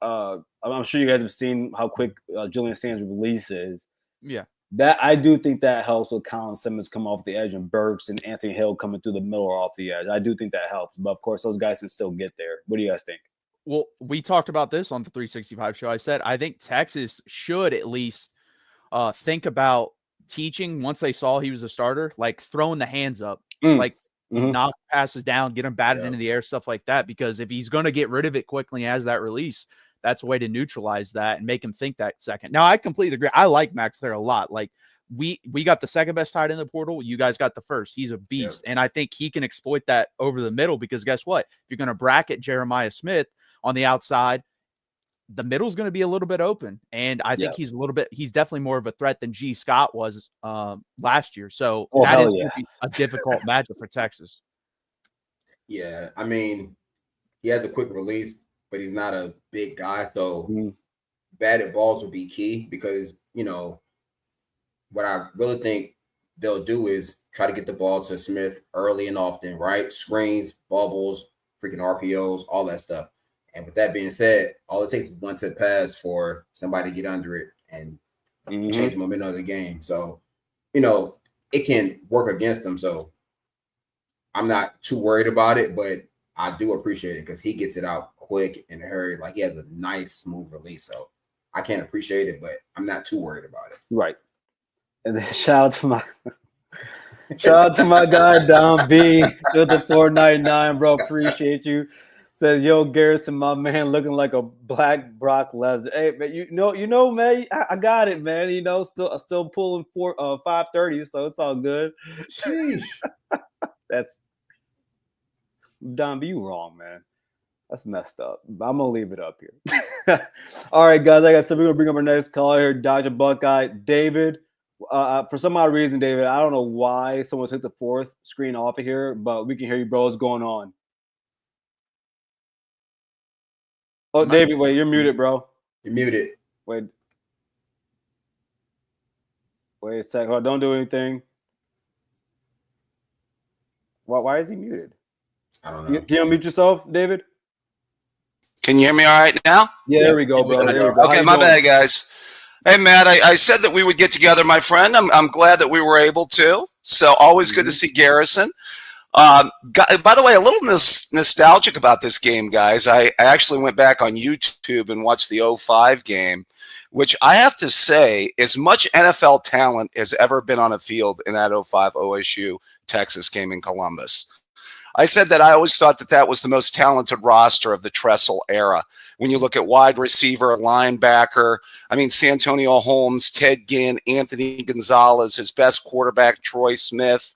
I'm sure you guys have seen how quick Julian Sand's release is. Yeah. That I do think that helps with Colin Simmons come off the edge and Burks and Anthony Hill coming through the middle or off the edge. I do think that helps. But of course, those guys can still get there. What do you guys think? Well, we talked about this on the 365 show. I said I think Texas should at least think about teaching once they saw he was a starter, like throwing the hands up, like knock passes down, get him batted into the air, stuff like that. Because if he's going to get rid of it quickly as that release, that's a way to neutralize that and make him think that second. Now, I completely agree. I like Max there a lot. Like we got the second best tight in the portal. You guys got the first. He's a beast. And I think he can exploit that over the middle because guess what? If you're going to bracket Jeremiah Smith on the outside, the middle is going to be a little bit open. And I think he's definitely more of a threat than G. Scott was last year. So that is going to be a difficult matchup for Texas. Yeah. I mean, he has a quick release, but he's not a big guy. So batted balls will be key because, what I really think they'll do is try to get the ball to Smith early and often, right? Screens, bubbles, freaking RPOs, all that stuff. And with that being said, all it takes is one tip pass for somebody to get under it and change the momentum of the game. So, it can work against them. So I'm not too worried about it, but I do appreciate it because he gets it out quick and hurry. Like he has a nice, smooth release. So I can't appreciate it, but I'm not too worried about it. Right. And then shout out to my guy Don B with the 499, bro. Appreciate you. Says, yo, Garrison, my man, looking like a black Brock Lesnar. Hey, man, you know, man, I got it, man. Still pulling 530, so it's all good. Sheesh. That's Don B, you wrong, man. That's messed up. I'm gonna leave it up here. All right, guys. We're gonna bring up our next caller here, Dr. Buckeye. David, For some odd reason, David, I don't know why someone took the fourth screen off of here, but we can hear you, bro. What's going on? Oh, David, wait, you're muted, bro. You're muted. Wait a sec. Hold on, don't do anything. Why is he muted? I don't know. Can you unmute yourself, David? Can you hear me all right now? Yeah, there we go, bro. There we go. Okay, my bad, guys. Hey, Matt, I said that we would get together, my friend. I'm glad that we were able to. So always good to see Garrison. By the way, a little nostalgic about this game, guys. I actually went back on YouTube and watched the 05 game, which I have to say, as much NFL talent has ever been on a field in that 05 OSU Texas game in Columbus. I said that I always thought that that was the most talented roster of the Tressel era. When you look at wide receiver, linebacker, I mean, Santonio Holmes, Ted Ginn, Anthony Gonzalez, his best quarterback, Troy Smith.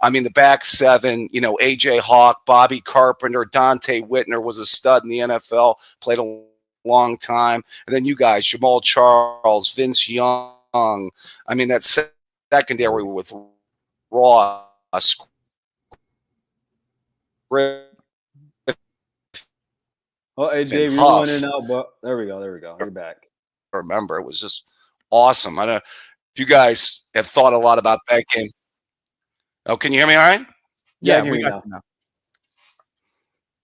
I mean, the back seven, you know, A.J. Hawk, Bobby Carpenter, Dante Whitner was a stud in the NFL, played a long time. And then you guys, Jamal Charles, Vince Young. I mean, that secondary with Ross, Oh, hey, Dave, you're going in and out, but there we go. You're back. Remember, it was just awesome. I don't know if you guys have thought a lot about that game. Oh, can you hear me all right? Yeah, we got you now.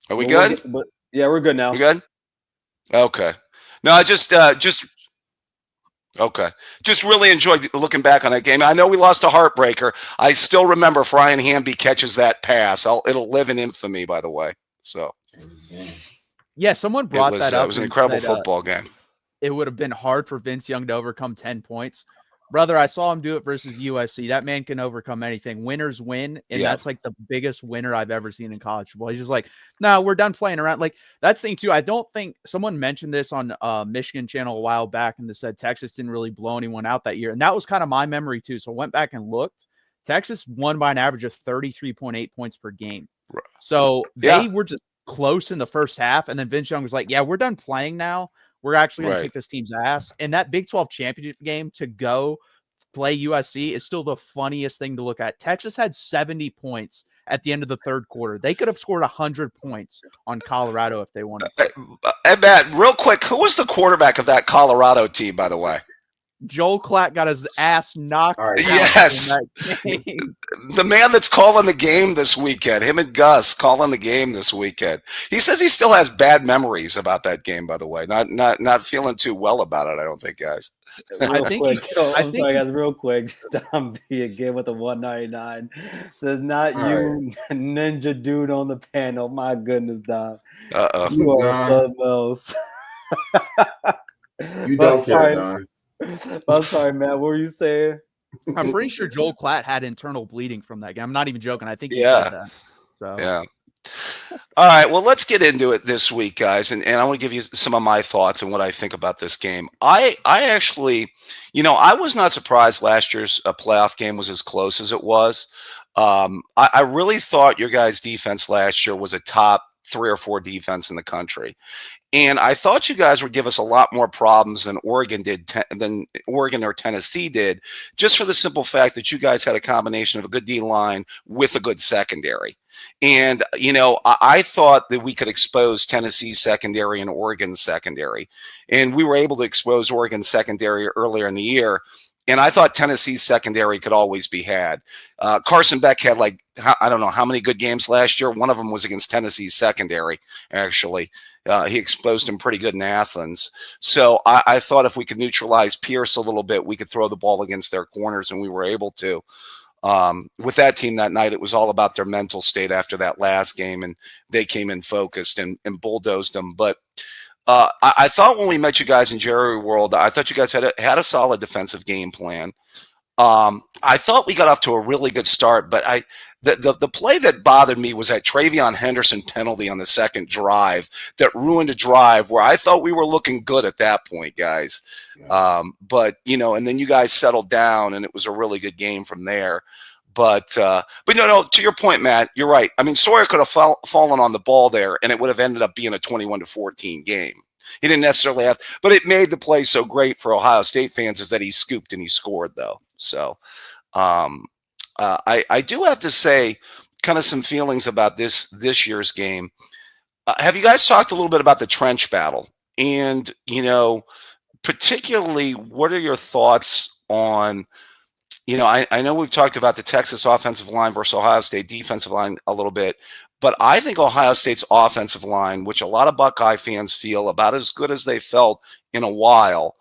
Are we good? Yeah, we're good now. We good? Okay. No, I just okay. Just really enjoyed looking back on that game. I know we lost a heartbreaker. I still remember if Ryan Hamby catches that pass. It'll live in infamy, by the way. So yeah, someone brought that up. It was an incredible football game. It would have been hard for Vince Young to overcome 10 points. Brother, I saw him do it versus USC. That man can overcome anything. Winners win, and that's like the biggest winner I've ever seen in college football. He's just like, no, we're done playing around. Like, that's the thing, too. I don't think someone mentioned this on Michigan channel a while back, and they said Texas didn't really blow anyone out that year. And that was kind of my memory, too. So I went back and looked. Texas won by an average of 33.8 points per game. So they were just close in the first half, and then Vince Young was like, yeah, we're done playing now. We're actually going to kick this team's ass. And that Big 12 championship game to go play USC is still the funniest thing to look at. Texas had 70 points at the end of the third quarter. They could have scored 100 points on Colorado if they wanted to. Hey, Matt, real quick, who was the quarterback of that Colorado team, by the way? Joel Klatt got his ass knocked out. Yes. The man that's calling the game this weekend, him and Gus calling the game this weekend. He says he still has bad memories about that game, by the way. Not feeling too well about it, I don't think, guys. Sorry, guys, real quick. Tom B again with the 199 says, not you, ninja dude on the panel. My goodness, Dom. You are something else. You don't care, Don. I'm sorry, Matt. What were you saying? I'm pretty sure Joel Klatt had internal bleeding from that game. I'm not even joking. I think he said that. So. Yeah. All right. Well, let's get into it this week, guys. And I want to give you some of my thoughts and what I think about this game. I actually, I was not surprised last year's playoff game was as close as it was. I really thought your guys' defense last year was a top 3 or 4 defense in the country. And I thought you guys would give us a lot more problems than Oregon or Tennessee did, just for the simple fact that you guys had a combination of a good D line with a good secondary. And, I thought that we could expose Tennessee's secondary and Oregon's secondary. And we were able to expose Oregon's secondary earlier in the year. And I thought Tennessee's secondary could always be had. Carson Beck had I don't know how many good games last year. One of them was against Tennessee's secondary, actually. He exposed him pretty good in Athens. So I thought if we could neutralize Pierce a little bit, we could throw the ball against their corners, and we were able to. With that team that night, it was all about their mental state after that last game, and they came in focused and bulldozed them. But I thought when we met you guys in Jerry World, I thought you guys had a solid defensive game plan. I thought we got off to a really good start, but the play that bothered me was that Travion Henderson penalty on the second drive that ruined a drive where I thought we were looking good at that point, guys. But and then you guys settled down, and it was a really good game from there. But to your point, Matt, you're right. I mean, Sawyer could have fallen on the ball there, and it would have ended up being a 21-14 game. He didn't necessarily have, but it made the play so great for Ohio State fans is that he scooped and he scored though. So I do have to say kind of some feelings about this year's game. Have you guys talked a little bit about the trench battle? And, particularly, what are your thoughts on, I know we've talked about the Texas offensive line versus Ohio State defensive line a little bit, but I think Ohio State's offensive line, which a lot of Buckeye fans feel about as good as they felt in a while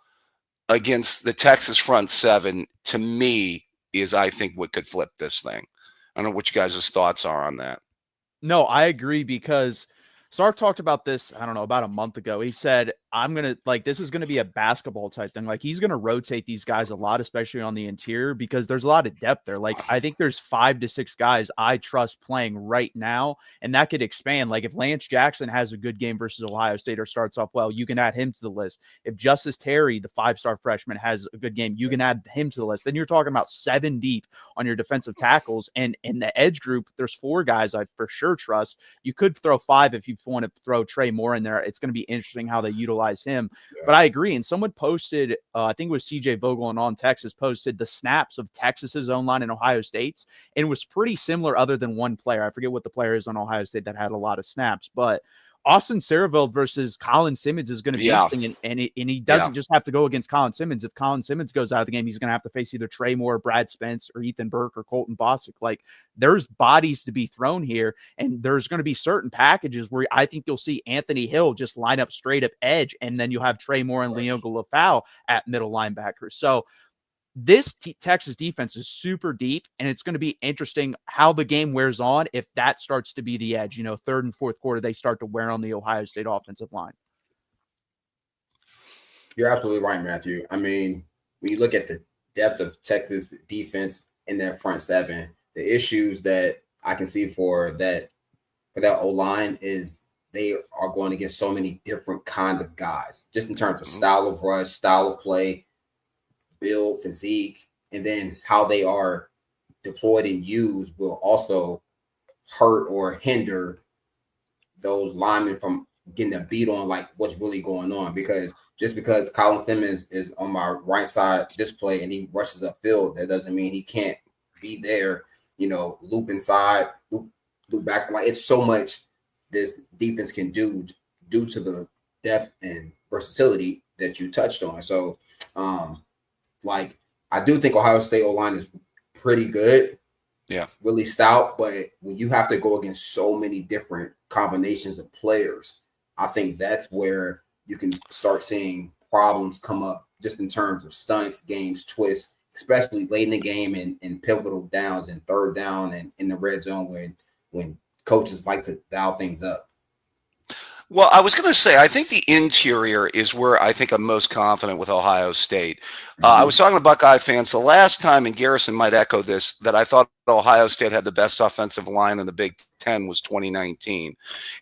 against the Texas front seven, to me, is I think what could flip this thing. I don't know what you guys' thoughts are on that. No, I agree because Sark talked about this, I don't know, about a month ago. He said, this is going to be a basketball type thing. Like, he's going to rotate these guys a lot, especially on the interior, because there's a lot of depth there. Like, I think there's 5 to 6 guys I trust playing right now, and that could expand. Like, if Lance Jackson has a good game versus Ohio State or starts off well, you can add him to the list. If Justice Terry, the 5-star freshman, has a good game, you can add him to the list. Then you're talking about 7 deep on your defensive tackles. And in the edge group, there's 4 guys I for sure trust. You could throw 5 if you want to throw Trey Moore in there. It's going to be interesting how they utilize him. Yeah. But I agree. And someone posted, I think it was CJ Vogel and On Texas, posted the snaps of Texas's own line and Ohio State's, and it was pretty similar other than one player. I forget what the player is on Ohio State that had a lot of snaps, but Austin Sareveld versus Colin Simmons is going to be interesting, and he doesn't just have to go against Colin Simmons. If Colin Simmons goes out of the game, he's going to have to face either Trey Moore, Brad Spence, or Ethan Burke, or Colton Bosick. Like, there's bodies to be thrown here, and there's going to be certain packages where I think you'll see Anthony Hill just line up straight up edge, and then you'll have Trey Moore and Leon Lafau at middle linebacker. So this Texas defense is super deep, and it's going to be interesting how the game wears on if that starts to be the edge. Third and fourth quarter, they start to wear on the Ohio State offensive line. You're absolutely right, Matthew. I mean, when you look at the depth of Texas defense in that front seven, the issues that I can see for that O-line is they are going to get so many different kind of guys, just in terms of style of rush, style of play, build, physique, and then how they are deployed and used will also hurt or hinder those linemen from getting a beat on like what's really going on. Because just because Colin Simmons is on my right side display and he rushes upfield, that doesn't mean he can't be there, loop inside, loop back. Like, it's so much this defense can do due to the depth and versatility that you touched on. So, I do think Ohio State O-line is pretty good. Yeah. Really stout. But when you have to go against so many different combinations of players, I think that's where you can start seeing problems come up just in terms of stunts, games, twists, especially late in the game and pivotal downs and third down and in the red zone when coaches like to dial things up. Well, I was going to say, I think the interior is where I think I'm most confident with Ohio State. I was talking to Buckeye fans the last time, and Garrison might echo this, that I thought Ohio State had the best offensive line in the Big Ten was 2019.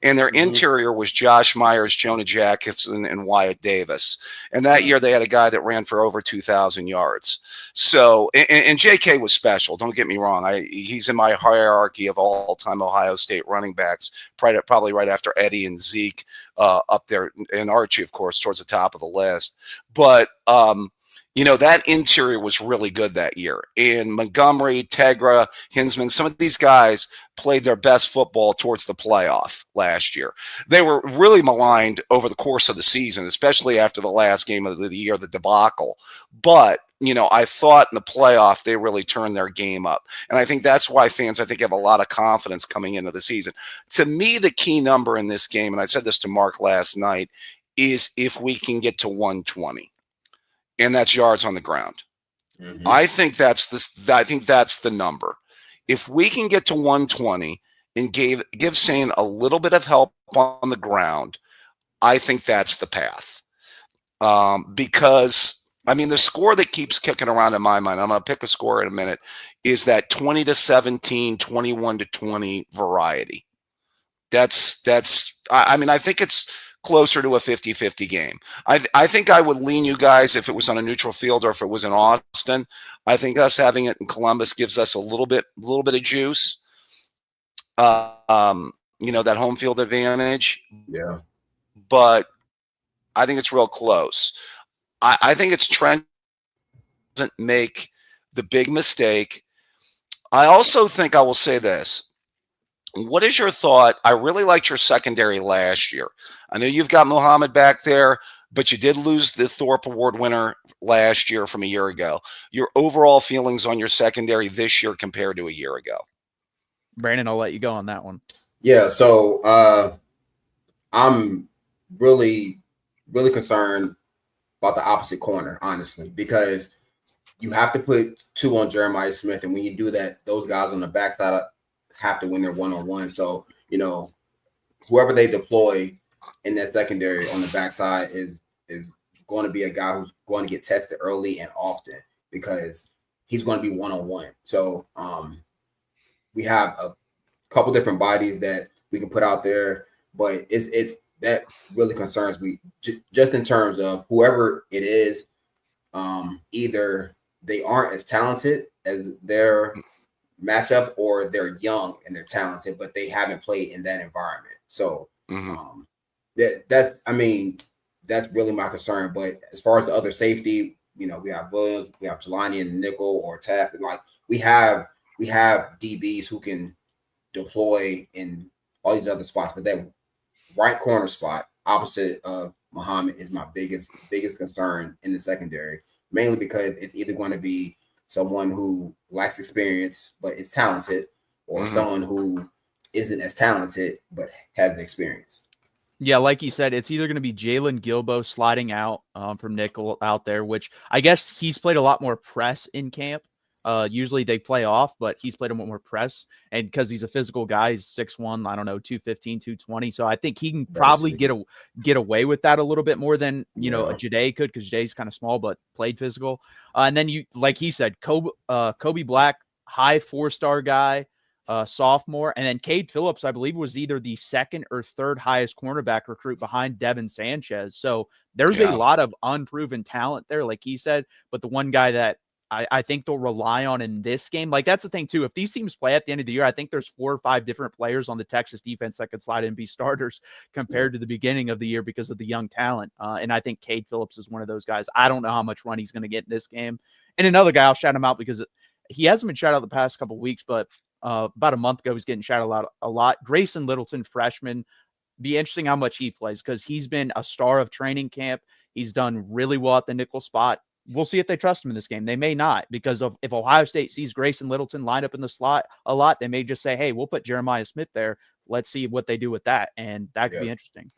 And their interior was Josh Myers, Jonah Jackson, and Wyatt Davis. And that year they had a guy that ran for over 2,000 yards. So, and JK was special. Don't get me wrong. He's in my hierarchy of all-time Ohio State running backs, probably right after Eddie and Zeke up there, and Archie, of course, towards the top of the list. But, that interior was really good that year. And Montgomery, Tegra, Hinsman, some of these guys played their best football towards the playoff last year. They were really maligned over the course of the season, especially after the last game of the year, the debacle. But, I thought in the playoff, they really turned their game up. And I think that's why fans, have a lot of confidence coming into the season. To me, the key number in this game, and I said this to Mark last night, is if we can get to 120. And that's yards on the ground. I think that's the number. If we can get to 120 and give Sane a little bit of help on the ground, I think that's the path. Because the score that keeps kicking around in my mind, I'm going to pick a score in a minute, is that 20-17, 21-20 variety. I think it's closer to a 50-50 game. I think I would lean you guys if it was on a neutral field or if it was in Austin. I think us having it in Columbus gives us a little bit of juice. That home field advantage. Yeah. But I think it's real close. I think it's Trent doesn't make the big mistake. I also think I will say this. What is your thought? I really liked your secondary last year. I know you've got Muhammad back there, but you did lose the Thorpe Award winner last year from a year ago. Your overall feelings on your secondary this year compared to a year ago? Brandon, I'll let you go on that one. Yeah, so I'm really, really concerned about the opposite corner, honestly, because you have to put 2 on Jeremiah Smith, and when you do that, those guys on the backside have to win their one-on-one. So, whoever they deploy in that secondary on the backside is going to be a guy who's going to get tested early and often because he's going to be one-on-one. So we have a couple different bodies that we can put out there, but it's that really concerns me just in terms of whoever it is. Either they aren't as talented as their matchup, or they're young and they're talented, but they haven't played in that environment. So that's really my concern. But as far as the other safety, we have Williams, we have Jelani in the nickel or Taft. Like we have DBs who can deploy in all these other spots, but that right corner spot opposite of Muhammad is my biggest concern in the secondary, mainly because it's either going to be someone who lacks experience but is talented, or someone who isn't as talented but has the experience. Yeah, like you said, it's either going to be Jalen Gilbo sliding out from nickel out there, which I guess he's played a lot more press in camp. Usually they play off, but he's played a lot more press. And because he's a physical guy, he's 6'1", 215, 220. So I think he can probably get away with that a little bit more than, a Jade could, because Jade's kind of small, but played physical. And then like he said, Kobe Black, high 4-star guy, sophomore. And then Cade Phillips, I believe, was either the second or third highest cornerback recruit behind Devin Sanchez. So there's a lot of unproven talent there, like he said. But the one guy that I think they'll rely on in this game. Like, that's the thing, too. If these teams play at the end of the year, I think there's 4 or 5 different players on the Texas defense that could slide in and be starters compared to the beginning of the year because of the young talent. And I think Cade Phillips is one of those guys. I don't know how much run he's going to get in this game. And another guy, I'll shout him out because he hasn't been shouted out the past couple of weeks, but about a month ago, he's getting shouted out a lot. Grayson Littleton, freshman. Be interesting how much he plays because he's been a star of training camp. He's done really well at the nickel spot. We'll see if they trust him in this game. They may not, because if Ohio State sees Grayson Littleton line up in the slot a lot, they may just say, hey, we'll put Jeremiah Smith there. Let's see what they do with that. And that could be interesting.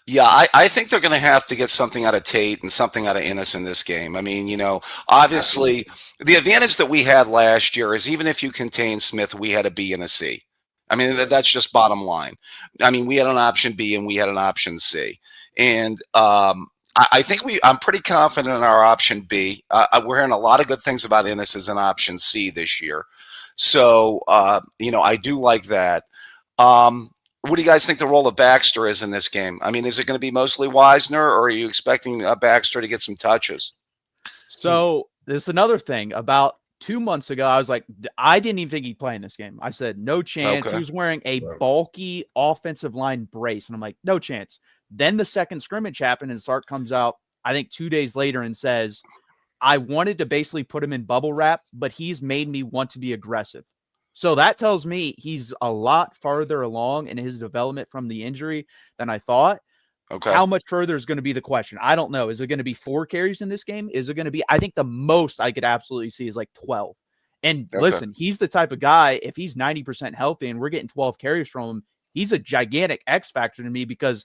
Yeah, I think they're going to have to get something out of Tate and something out of Innis in this game. I mean, obviously the advantage that we had last year is even if you contain Smith, we had a B and a C. I mean, that's just bottom line. I mean, we had an option B and we had an option C. And I think I'm pretty confident in our option B. We're hearing a lot of good things about Innis as an option C this year. So, I do like that. What do you guys think the role of Baxter is in this game? I mean, is it going to be mostly Wisner, or are you expecting Baxter to get some touches? So there's another thing. About 2 months ago, I was like, I didn't even think he'd play in this game. I said, no chance. Okay. He was wearing a bulky offensive line brace. And I'm like, no chance. Then the second scrimmage happened, and Sark comes out, I think 2 days later, and says, I wanted to basically put him in bubble wrap, but he's made me want to be aggressive. So that tells me he's a lot farther along in his development from the injury than I thought. Okay. How much further is going to be the question? I don't know. Is it going to be 4 carries in this game? Is it going to be, I think the most I could absolutely see is like 12. And listen, he's the type of guy, if he's 90% healthy and we're getting 12 carries from him, he's a gigantic X factor to me, because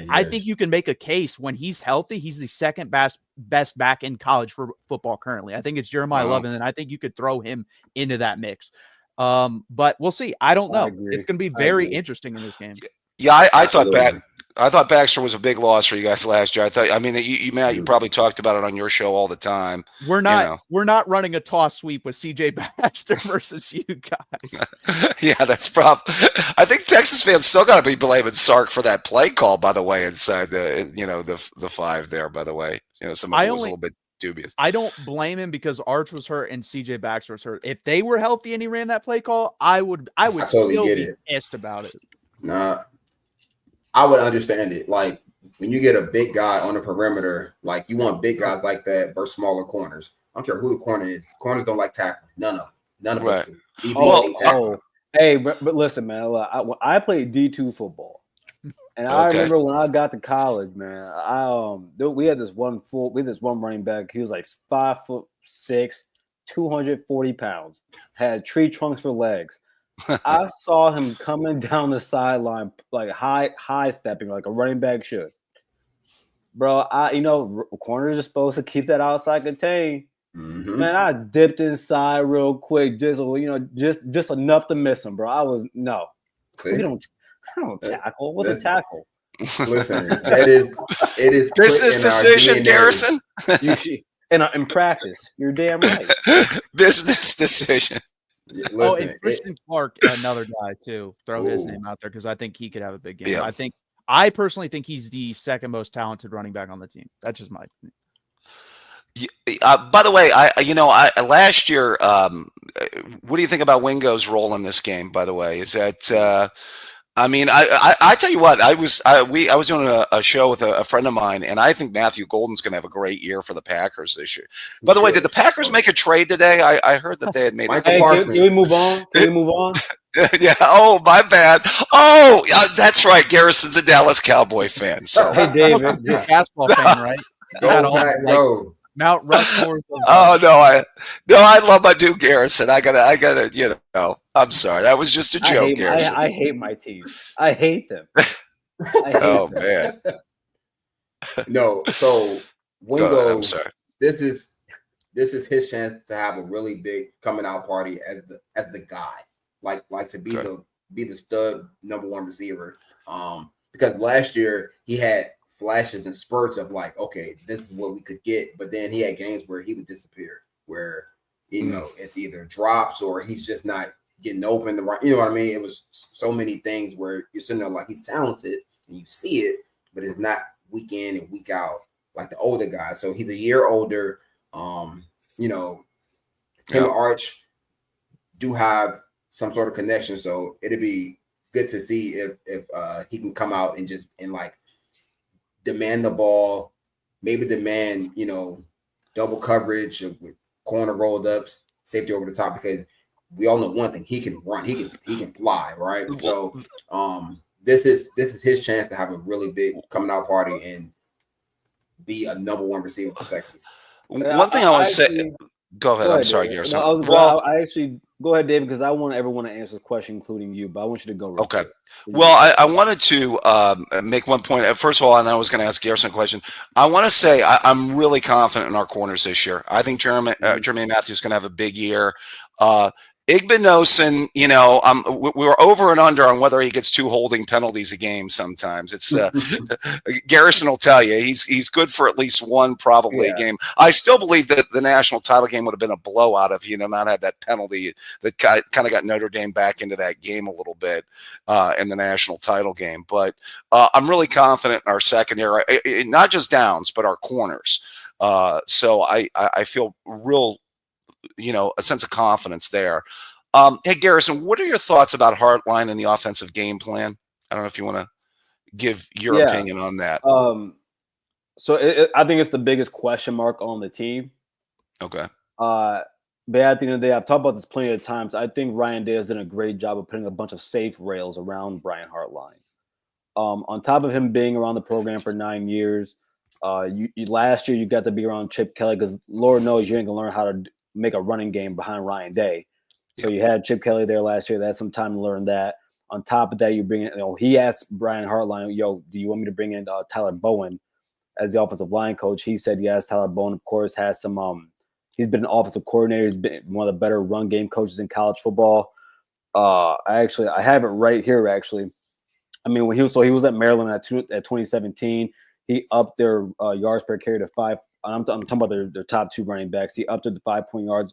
I think you can make a case when he's healthy, he's the second best back in college for football currently. I think it's Jeremiah Love, and I think you could throw him into that mix. But we'll see. I don't know. It's going to be very interesting in this game. Yeah, I thought Baxter was a big loss for you guys last year. Matt, you probably talked about it on your show all the time. We're not running a toss sweep with CJ Baxter versus you guys. Yeah, that's probably. I think Texas fans still got to be blaming Sark for that play call, by the way, inside the 5 there. By the way, some of it was a little bit dubious. I don't blame him because Arch was hurt and CJ Baxter was hurt. If they were healthy and he ran that play call, I would totally still be pissed about it. Nah. I would understand it. Like, when you get a big guy on the perimeter, like you want big guys like that versus smaller corners. I don't care who the corner is. Corners don't like tackling. None of us do. DBs hate tackling. Hey, but listen, man. Look, I played D2 football, and I remember when I got to college, man. We had this one running back. He was like 5'6", 240 pounds. Had tree trunks for legs. I saw him coming down the sideline like high stepping like a running back should. Bro, corners are supposed to keep that outside contained. Mm-hmm. Man, I dipped inside real quick, just enough to miss him, bro. I don't tackle. What's a tackle? Listen, it is business decision, Garrison. In practice, you're damn right. Business decision. Listen, and Christian Clark, another guy too. Throw his name out there because I think he could have a big game. Yeah. I personally think he's the second most talented running back on the team. That's just my opinion. By the way, last year, what do you think about Wingo's role in this game? By the way, is that I tell you what, I was doing a show with a friend of mine, and I think Matthew Golden's going to have a great year for the Packers this year. By the way, did the Packers make a trade today? I heard that they had made. Can we move on? Yeah. Oh, my bad. Oh, that's right. Garrison's a Dallas Cowboy fan. So hey, David, you're a basketball fan, right? Go. Mount Rushmore. Oh no, I love my dude Garrison. I gotta, I'm sorry. That was just a joke, Garrison. I hate my team. I hate them. Man. No, so Wingo, I'm sorry. This is his chance to have a really big coming out party as the guy, like to be the stud number one receiver. Because last year he had flashes and spurts of like, okay, this is what we could get, but then he had games where he would disappear, where it's either drops or he's just not getting open the right. You know what I mean? It was so many things where you're sitting there like he's talented and you see it, but it's not week in and week out like the older guys. So he's a year older. Him and Arch do have some sort of connection, so it'd be good to see if he can come out and like demand the ball, maybe demand, double coverage with corner rolled ups, safety over the top, because we all know one thing, he can run, he can fly, right? So this is his chance to have a really big coming out party and be a number one receiver for Texas. One thing I want to say, go ahead. I'm sorry, Garrison. I actually go ahead, David, because I want everyone to answer this question, including you. But I want you to go. Okay. Well, I wanted to make one point. First of all, and I was going to ask Garrison a question. I want to say I'm really confident in our corners this year. I think Jermaine Matthews is going to have a big year. Igbinosun, we were over and under on whether he gets 2 holding penalties a game. Sometimes it's Garrison will tell you he's good for at least 1, probably a game. I still believe that the national title game would have been a blowout if he not had that penalty that kind of got Notre Dame back into that game a little bit in the national title game. But I'm really confident in our secondary, not just downs, but our corners. So I feel real. A sense of confidence there. Hey, Garrison, what are your thoughts about Hartline and the offensive game plan? I don't know if you want to give your opinion on that. So I think it's the biggest question mark on the team. Okay. But at the end of the day, I've talked about this plenty of times. I think Ryan Day has done a great job of putting a bunch of safe rails around Brian Hartline. On top of him being around the program for 9 years, last year you got to be around Chip Kelly because Lord knows you ain't gonna learn how to make a running game behind Ryan Day. So you had Chip Kelly there last year. That's some time to learn that. On top of that, you bring in, he asked Brian Hartline, do you want me to bring in Tyler Bowen as the offensive line coach? He said yes. Tyler Bowen, of course, has some he's been an offensive coordinator. He's been one of the better run game coaches in college football. I have it right here, actually. I mean, when he was at Maryland at 2017, he upped their yards per carry to 5. I'm talking about their top 2 running backs. He upped it to 5.4 yards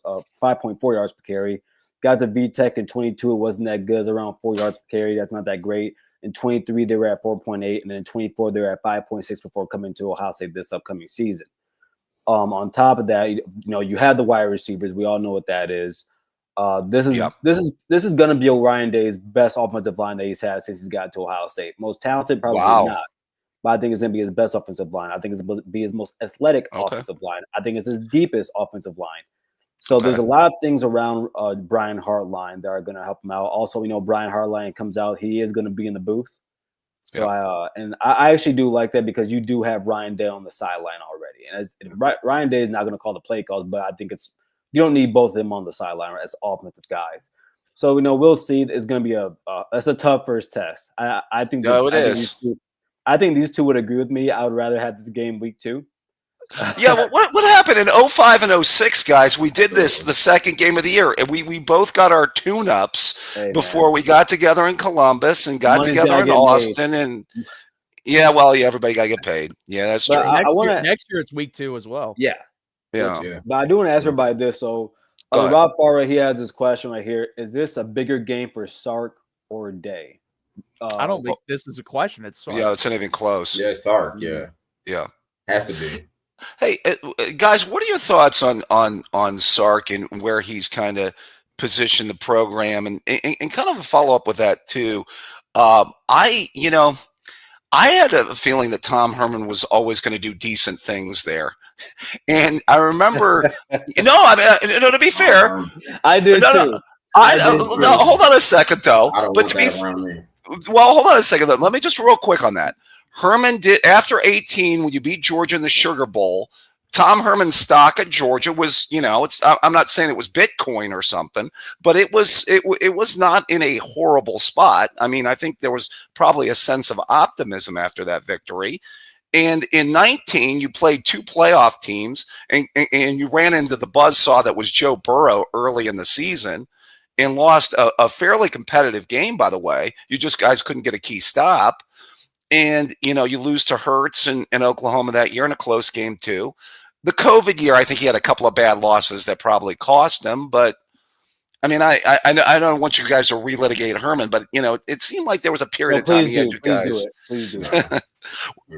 per carry. Got to VTech in 22. It wasn't that good. It was around 4 yards per carry. That's not that great. In 23, they were at 4.8. And then in 24, they were at 5.6 before coming to Ohio State this upcoming season. On top of that, you have the wide receivers. We all know what that is. This is going to be Ryan Day's best offensive line that he's had since he's got to Ohio State. Most talented, probably not. but I think it's going to be his best offensive line. I think it's going to be his most athletic offensive line. I think it's his deepest offensive line. So there's a lot of things around Brian Hartline that are going to help him out. Also, Brian Hartline comes out, he is going to be in the booth. So I actually do like that because you do have Ryan Day on the sideline already, and Ryan Day is not going to call the play calls, but I think you don't need both of them on the sideline as offensive guys. So we'll see. It's going to be that's a tough first test. I think. It is. I think these two would agree with me. I would rather have this game week 2. Yeah, well, what happened in 05 and 06, guys? We did this the second game of the year, and we both got our tune-ups before we got together in Columbus and got together in Austin. And everybody got to get paid. Yeah, that's true. Next year it's week 2 as well. Yeah. Yeah. But I do want to ask everybody this. So Rob Farah, he has this question right here. Is this a bigger game for Sark or Day? I don't think this is a question. It's Sark. Yeah, it's not even close. Yeah, Sark. Yeah. Has to be. Hey, guys, what are your thoughts on Sark and where he's kind of positioned the program and kind of a follow up with that too? I had a feeling that Tom Herman was always going to do decent things there. And I remember, to be fair, I did too. Hold on a second though. Hold on a second though. Let me just real quick on that. Herman did after 18 when you beat Georgia in the Sugar Bowl. Tom Herman's stock at Georgia was, I'm not saying it was Bitcoin or something, but it was not in a horrible spot. I mean, I think there was probably a sense of optimism after that victory. And in 19, you played 2 playoff teams, and you ran into the buzzsaw that was Joe Burrow early in the season, and lost a fairly competitive game. By the way, you guys couldn't get a key stop. And, you lose to Hurts in Oklahoma that year in a close game, too. The COVID year, I think he had a couple of bad losses that probably cost him. But, I mean, I don't want you guys to relitigate Herman, but, it seemed like there was a period of time he had you guys. Please do it.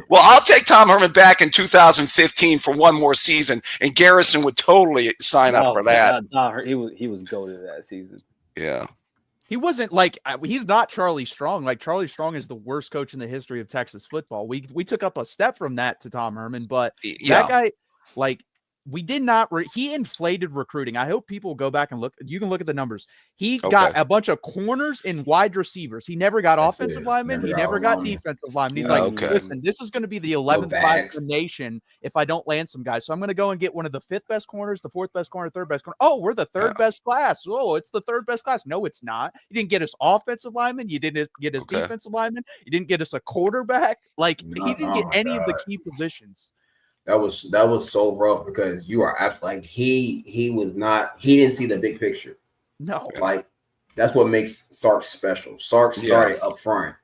Well, I'll take Tom Herman back in 2015 for one more season, and Garrison would totally sign up for that. He was goated that season. Yeah. He wasn't he's not Charlie Strong. Like Charlie Strong is the worst coach in the history of Texas football. We took up a step from that to Tom Herman, but that guy, we did not. He inflated recruiting. I hope people go back and look. You can look at the numbers. He got a bunch of corners and wide receivers. He never got offensive linemen. He never got defensive linemen. He's listen, this is going to be the 11th class in the nation if I don't land some guys. So I'm going to go and get one of the 5th best corners, the 4th best corner, 3rd best corner. Oh, we're the 3rd best class. Oh, it's the 3rd best class. No, it's not. You didn't get us offensive linemen. You didn't get us defensive linemen. You didn't get us a quarterback. He didn't get any of the key positions. That was so rough because you are absolutely he didn't see the big picture. No, that's what makes Sark special. Sark started up front.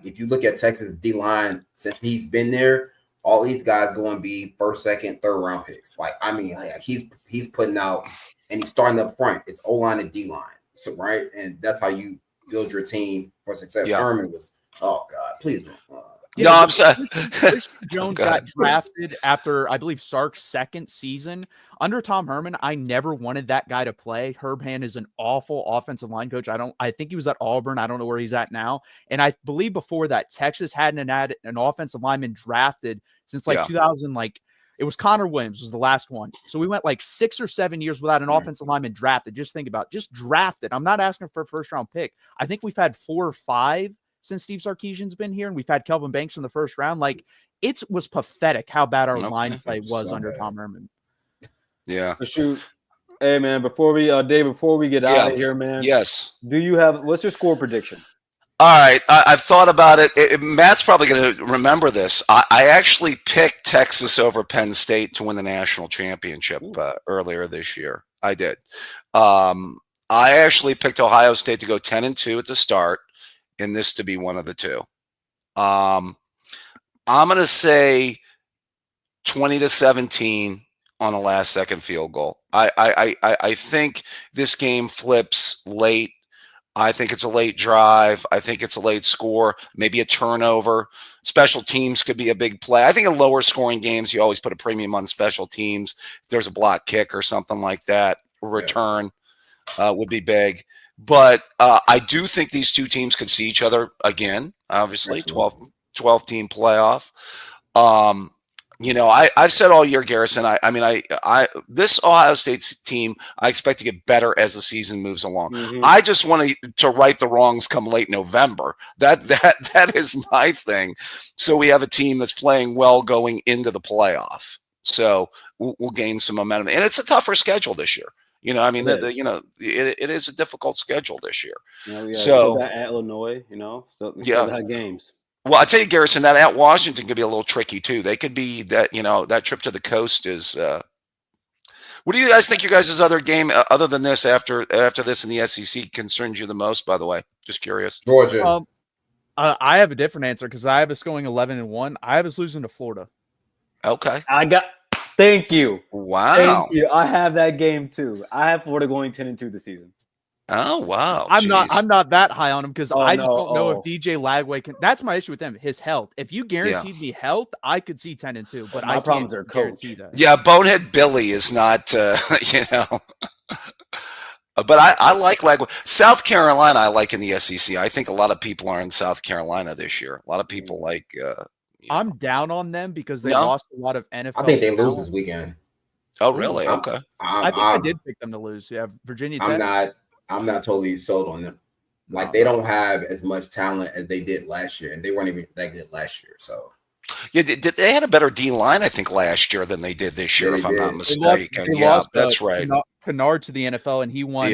If you look at Texas D line since he's been there, all these guys going to be 1st, 2nd, 3rd round picks. He's putting out and he's starting up front. It's O line and D line, so right, and that's how you build your team for success. Herman was please. No, I'm sorry. Christian Jones got drafted after, I believe, Sark's 2nd season. Under Tom Herman, I never wanted that guy to play. Herb Hand is an awful offensive line coach. I think he was at Auburn. I don't know where he's at now. And I believe before that, Texas hadn't had an offensive lineman drafted since 2000. It was Connor Williams was the last one. So we went 6 or 7 years without an offensive lineman drafted. Just think about it. Just drafted. I'm not asking for a 1st round pick. I think we've had 4 or 5 since Steve Sarkisian's been here, and we've had Kelvin Banks in the 1st round. It was pathetic how bad our line play was under Tom Herman. Yeah. Shoot. Hey man, before we Dave, before we get out of here, man. Yes. What's your score prediction? All right. I've thought about it. Matt's probably going to remember this. I actually picked Texas over Penn State to win the national championship earlier this year. I did. I actually picked Ohio State to go 10-2 at the start, and this to be one of the two. I'm going to say 20-17 on a last-second field goal. I think this game flips late. I think it's a late drive. I think it's a late score, maybe a turnover. Special teams could be a big play. I think in lower scoring games, you always put a premium on special teams. If there's a block kick or something like that, a return would be big. But I do think these two teams could see each other again, obviously, 12 12-team playoff. I've said all year, Garrison. I this Ohio State's team, I expect to get better as the season moves along. I just want to right the wrongs come late November. That is my thing. So we have a team that's playing well going into the playoff. So we'll gain some momentum, and it's a tougher schedule this year. It is a difficult schedule this year. So at Illinois, still have games. Well, I tell you, Garrison, that at Washington could be a little tricky too. They could be that, that trip to the coast is. What do you guys think? Your guys' other game, other than this, after this in the SEC, concerns you the most? By the way, just curious. Georgia. I have a different answer because I have us going 11-1. I have us losing to Florida. Okay. Thank you. Wow. Thank you. I have that game too. I have Florida going 10-2 this season. Oh wow! I'm not that high on him because I just don't know if DJ Lagway can. That's my issue with him. His health. If you guaranteed me health, I could see 10-2. But my problems are guarantee that. Yeah, Bonehead Billy is not. But I like Lagway. South Carolina, I like in the SEC. I think a lot of people are in South Carolina this year. A lot of people like. I'm down on them because they lost a lot of NFL. I think they lose this weekend. Oh really? Okay. I think I did pick them to lose. Yeah, Virginia Tech. I'm not totally sold on them. Like they don't have as much talent as they did last year, and they weren't even that good last year. So yeah, they had a better D line, I think, last year than they did this year, if I'm not mistaken. They lost, that's right. Kennard to the NFL, and he won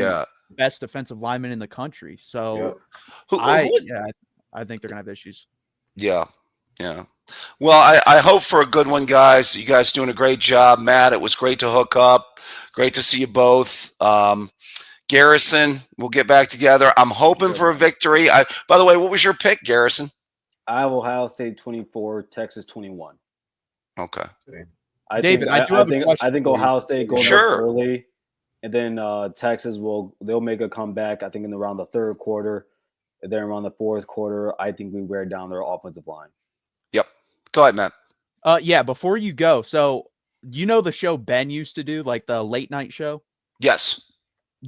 best defensive lineman in the country. So I think they're gonna have issues. Yeah. Well, I hope for a good one, guys. You guys doing a great job, Matt. It was great to hook up. Great to see you both. Garrison, we'll get back together. I'm hoping for a victory. By the way, what was your pick, Garrison? I have Ohio State 24, Texas 21. Okay. I think Ohio State goes up early, and then Texas they'll make a comeback. I think in around the third quarter, and then around the fourth quarter, I think we wear down their offensive line. Yep. Go ahead, Matt. Yeah. Before you go, so the show Ben used to do, like the late night show. Yes.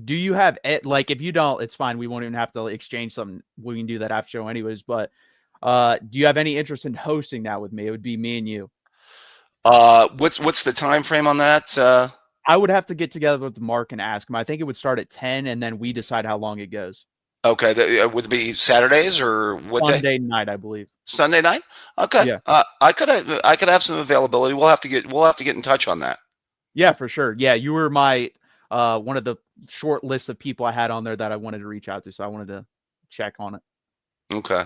Do you have it? Like, if you don't, it's fine. We won't even have to exchange something. We can do that after show anyways. But do you have any interest in hosting that with me? It would be me and you. What's the time frame on that? I would have to get together with Mark and ask him. I think it would start at 10, and then we decide how long it goes. Okay, would it be Saturdays or what day? Sunday night, I believe. Sunday night. Okay. Yeah. I could have some availability. We'll have to get in touch on that. Yeah, for sure. Yeah, you were my one of the short lists of people I had on there that I wanted to reach out to, so I wanted to check on it. Okay.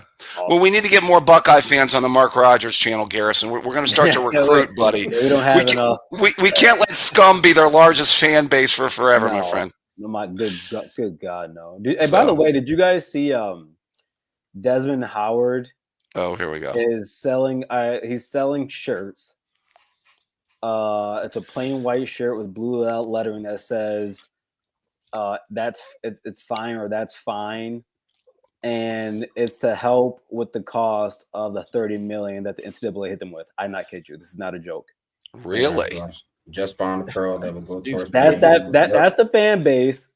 Well, we need to get more Buckeye fans on the Mark Rogers channel, Garrison. We're going to start to recruit, buddy. We don't have enough. We can't let scum be their largest fan base for forever, my friend. No, my good God, no. By the way, did you guys see Desmond Howard? Oh, here we go. Is selling. He's selling shirts. It's a plain white shirt with blue lettering that says it's fine or that's fine, and it's to help with the cost of the $30 million that the NCAA hit them with. I'm not kidding you. This is not a joke. Really? Just found a pearl that will go towards. That's the fan base.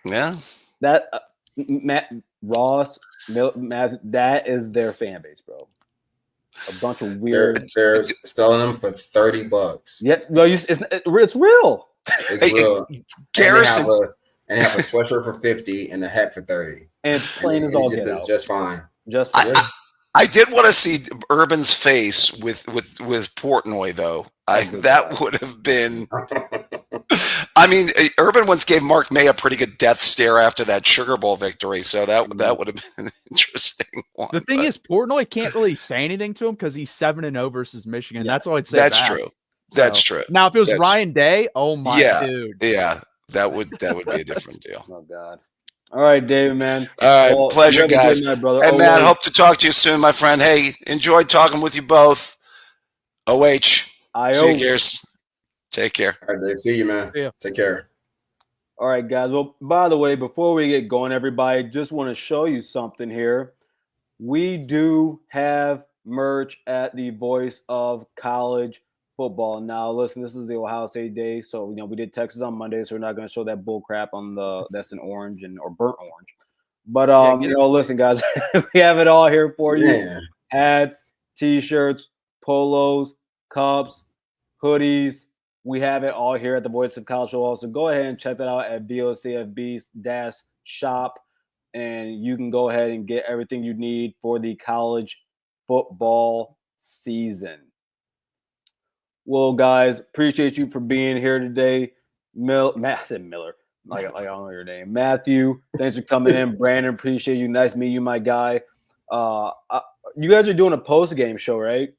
Yeah. That Matt Ross, Matt, that is their fan base, bro. A bunch of weird. They're selling them for $30. Yeah, no, it's real. It's real. Garrison, and they have a sweatshirt for $50 and a hat for $30. And it's plain as all get out. Just fine. I did want to see Urban's face with Portnoy though. That would have been. I mean, Urban once gave Mark May a pretty good death stare after that Sugar Bowl victory, so that would have been an interesting one. The thing is, Portnoy can't really say anything to him because he's 7-0 versus Michigan. That's all I'd say. That's true. That's true. Now, if it was Ryan Day, oh my dude, yeah, that would be a different deal. Oh God. All right, David, man. All right, pleasure, guys. Night, brother. And Matt, hope to talk to you soon, my friend. Hey, enjoyed talking with you both. See you, Gears. Take care. All right, Dave. See you, man. Yeah. Take care. All right, guys. Well, by the way, before we get going, everybody, just want to show you something here. We do have merch at the Voice of College Football. Now, listen, this is the Ohio State day, so we did Texas on Monday, so we're not going to show that bull crap on that's in orange or burnt orange. But listen, guys, we have it all here for you. Yeah. Hats, T-shirts, polos, cups, hoodies. We have it all here at the Voice of College Football. So go ahead and check that out at BOCFB-shop. And you can go ahead and get everything you need for the college football season. Well, guys, appreciate you for being here today. I said Miller. Like I don't know your name. Matthew, thanks for coming in. Brandon, appreciate you. Nice to meet you, my guy. You guys are doing a post-game show, right?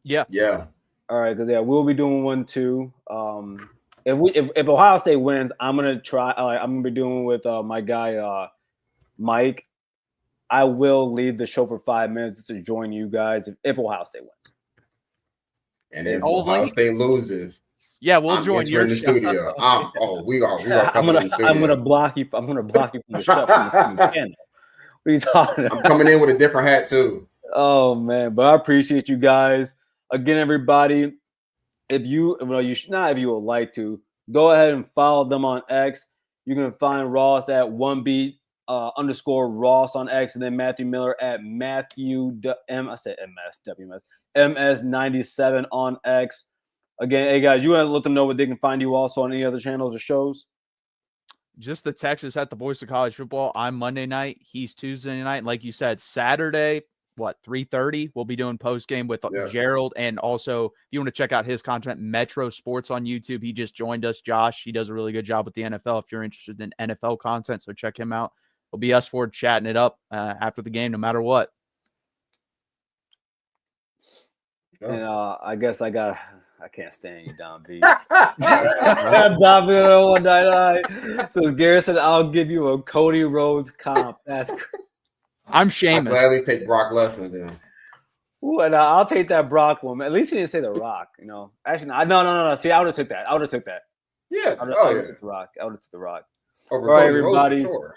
Yeah. Yeah. All right, because we'll be doing one too. If Ohio State wins, I'm gonna try. I'm gonna be doing with my guy Mike. I will leave the show for 5 minutes to join you guys if Ohio State wins. And if Ohio State loses, yeah, we'll join your in the studio. We are I'm gonna block you. I'm gonna block you from the show. From the channel. What are you talking about? I'm coming in with a different hat too. Oh man, but I appreciate you guys. Again, everybody, if you should not, if you would like to, go ahead and follow them on X. You can find Ross at 1B _ Ross on X, and then Matthew Miller at MS97 on X. Again, hey guys, you want to let them know what they can find you also on any other channels or shows? Just the Texas at the Voice of College Football. I'm Monday night. He's Tuesday night. And like you said, Saturday, 3:30, we'll be doing post game with Gerald. And also, if you want to check out his content, Metro Sports on YouTube. He just joined us, Josh. He does a really good job with the NFL if you're interested in NFL content. So check him out. It'll be us four chatting it up after the game, no matter what. And I guess I can't stand you, Don B. Don B 199. So as Garrett said, I'll give you a Cody Rhodes comp. That's crazy. I'm Sheamus. I'll gladly take Brock Lesnar then. Ooh, and I'll take that Brock one. At least he didn't say The Rock. Actually, no. See, I would have took that. Yeah. I would have took The Rock. Over all right, Cody Rhodes, everybody. for sure.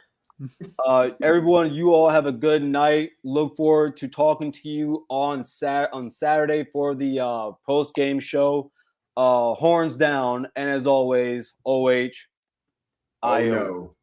Everyone, you all have a good night. Look forward to talking to you on Saturday for the post-game show. Horns down, and as always, OH. I know.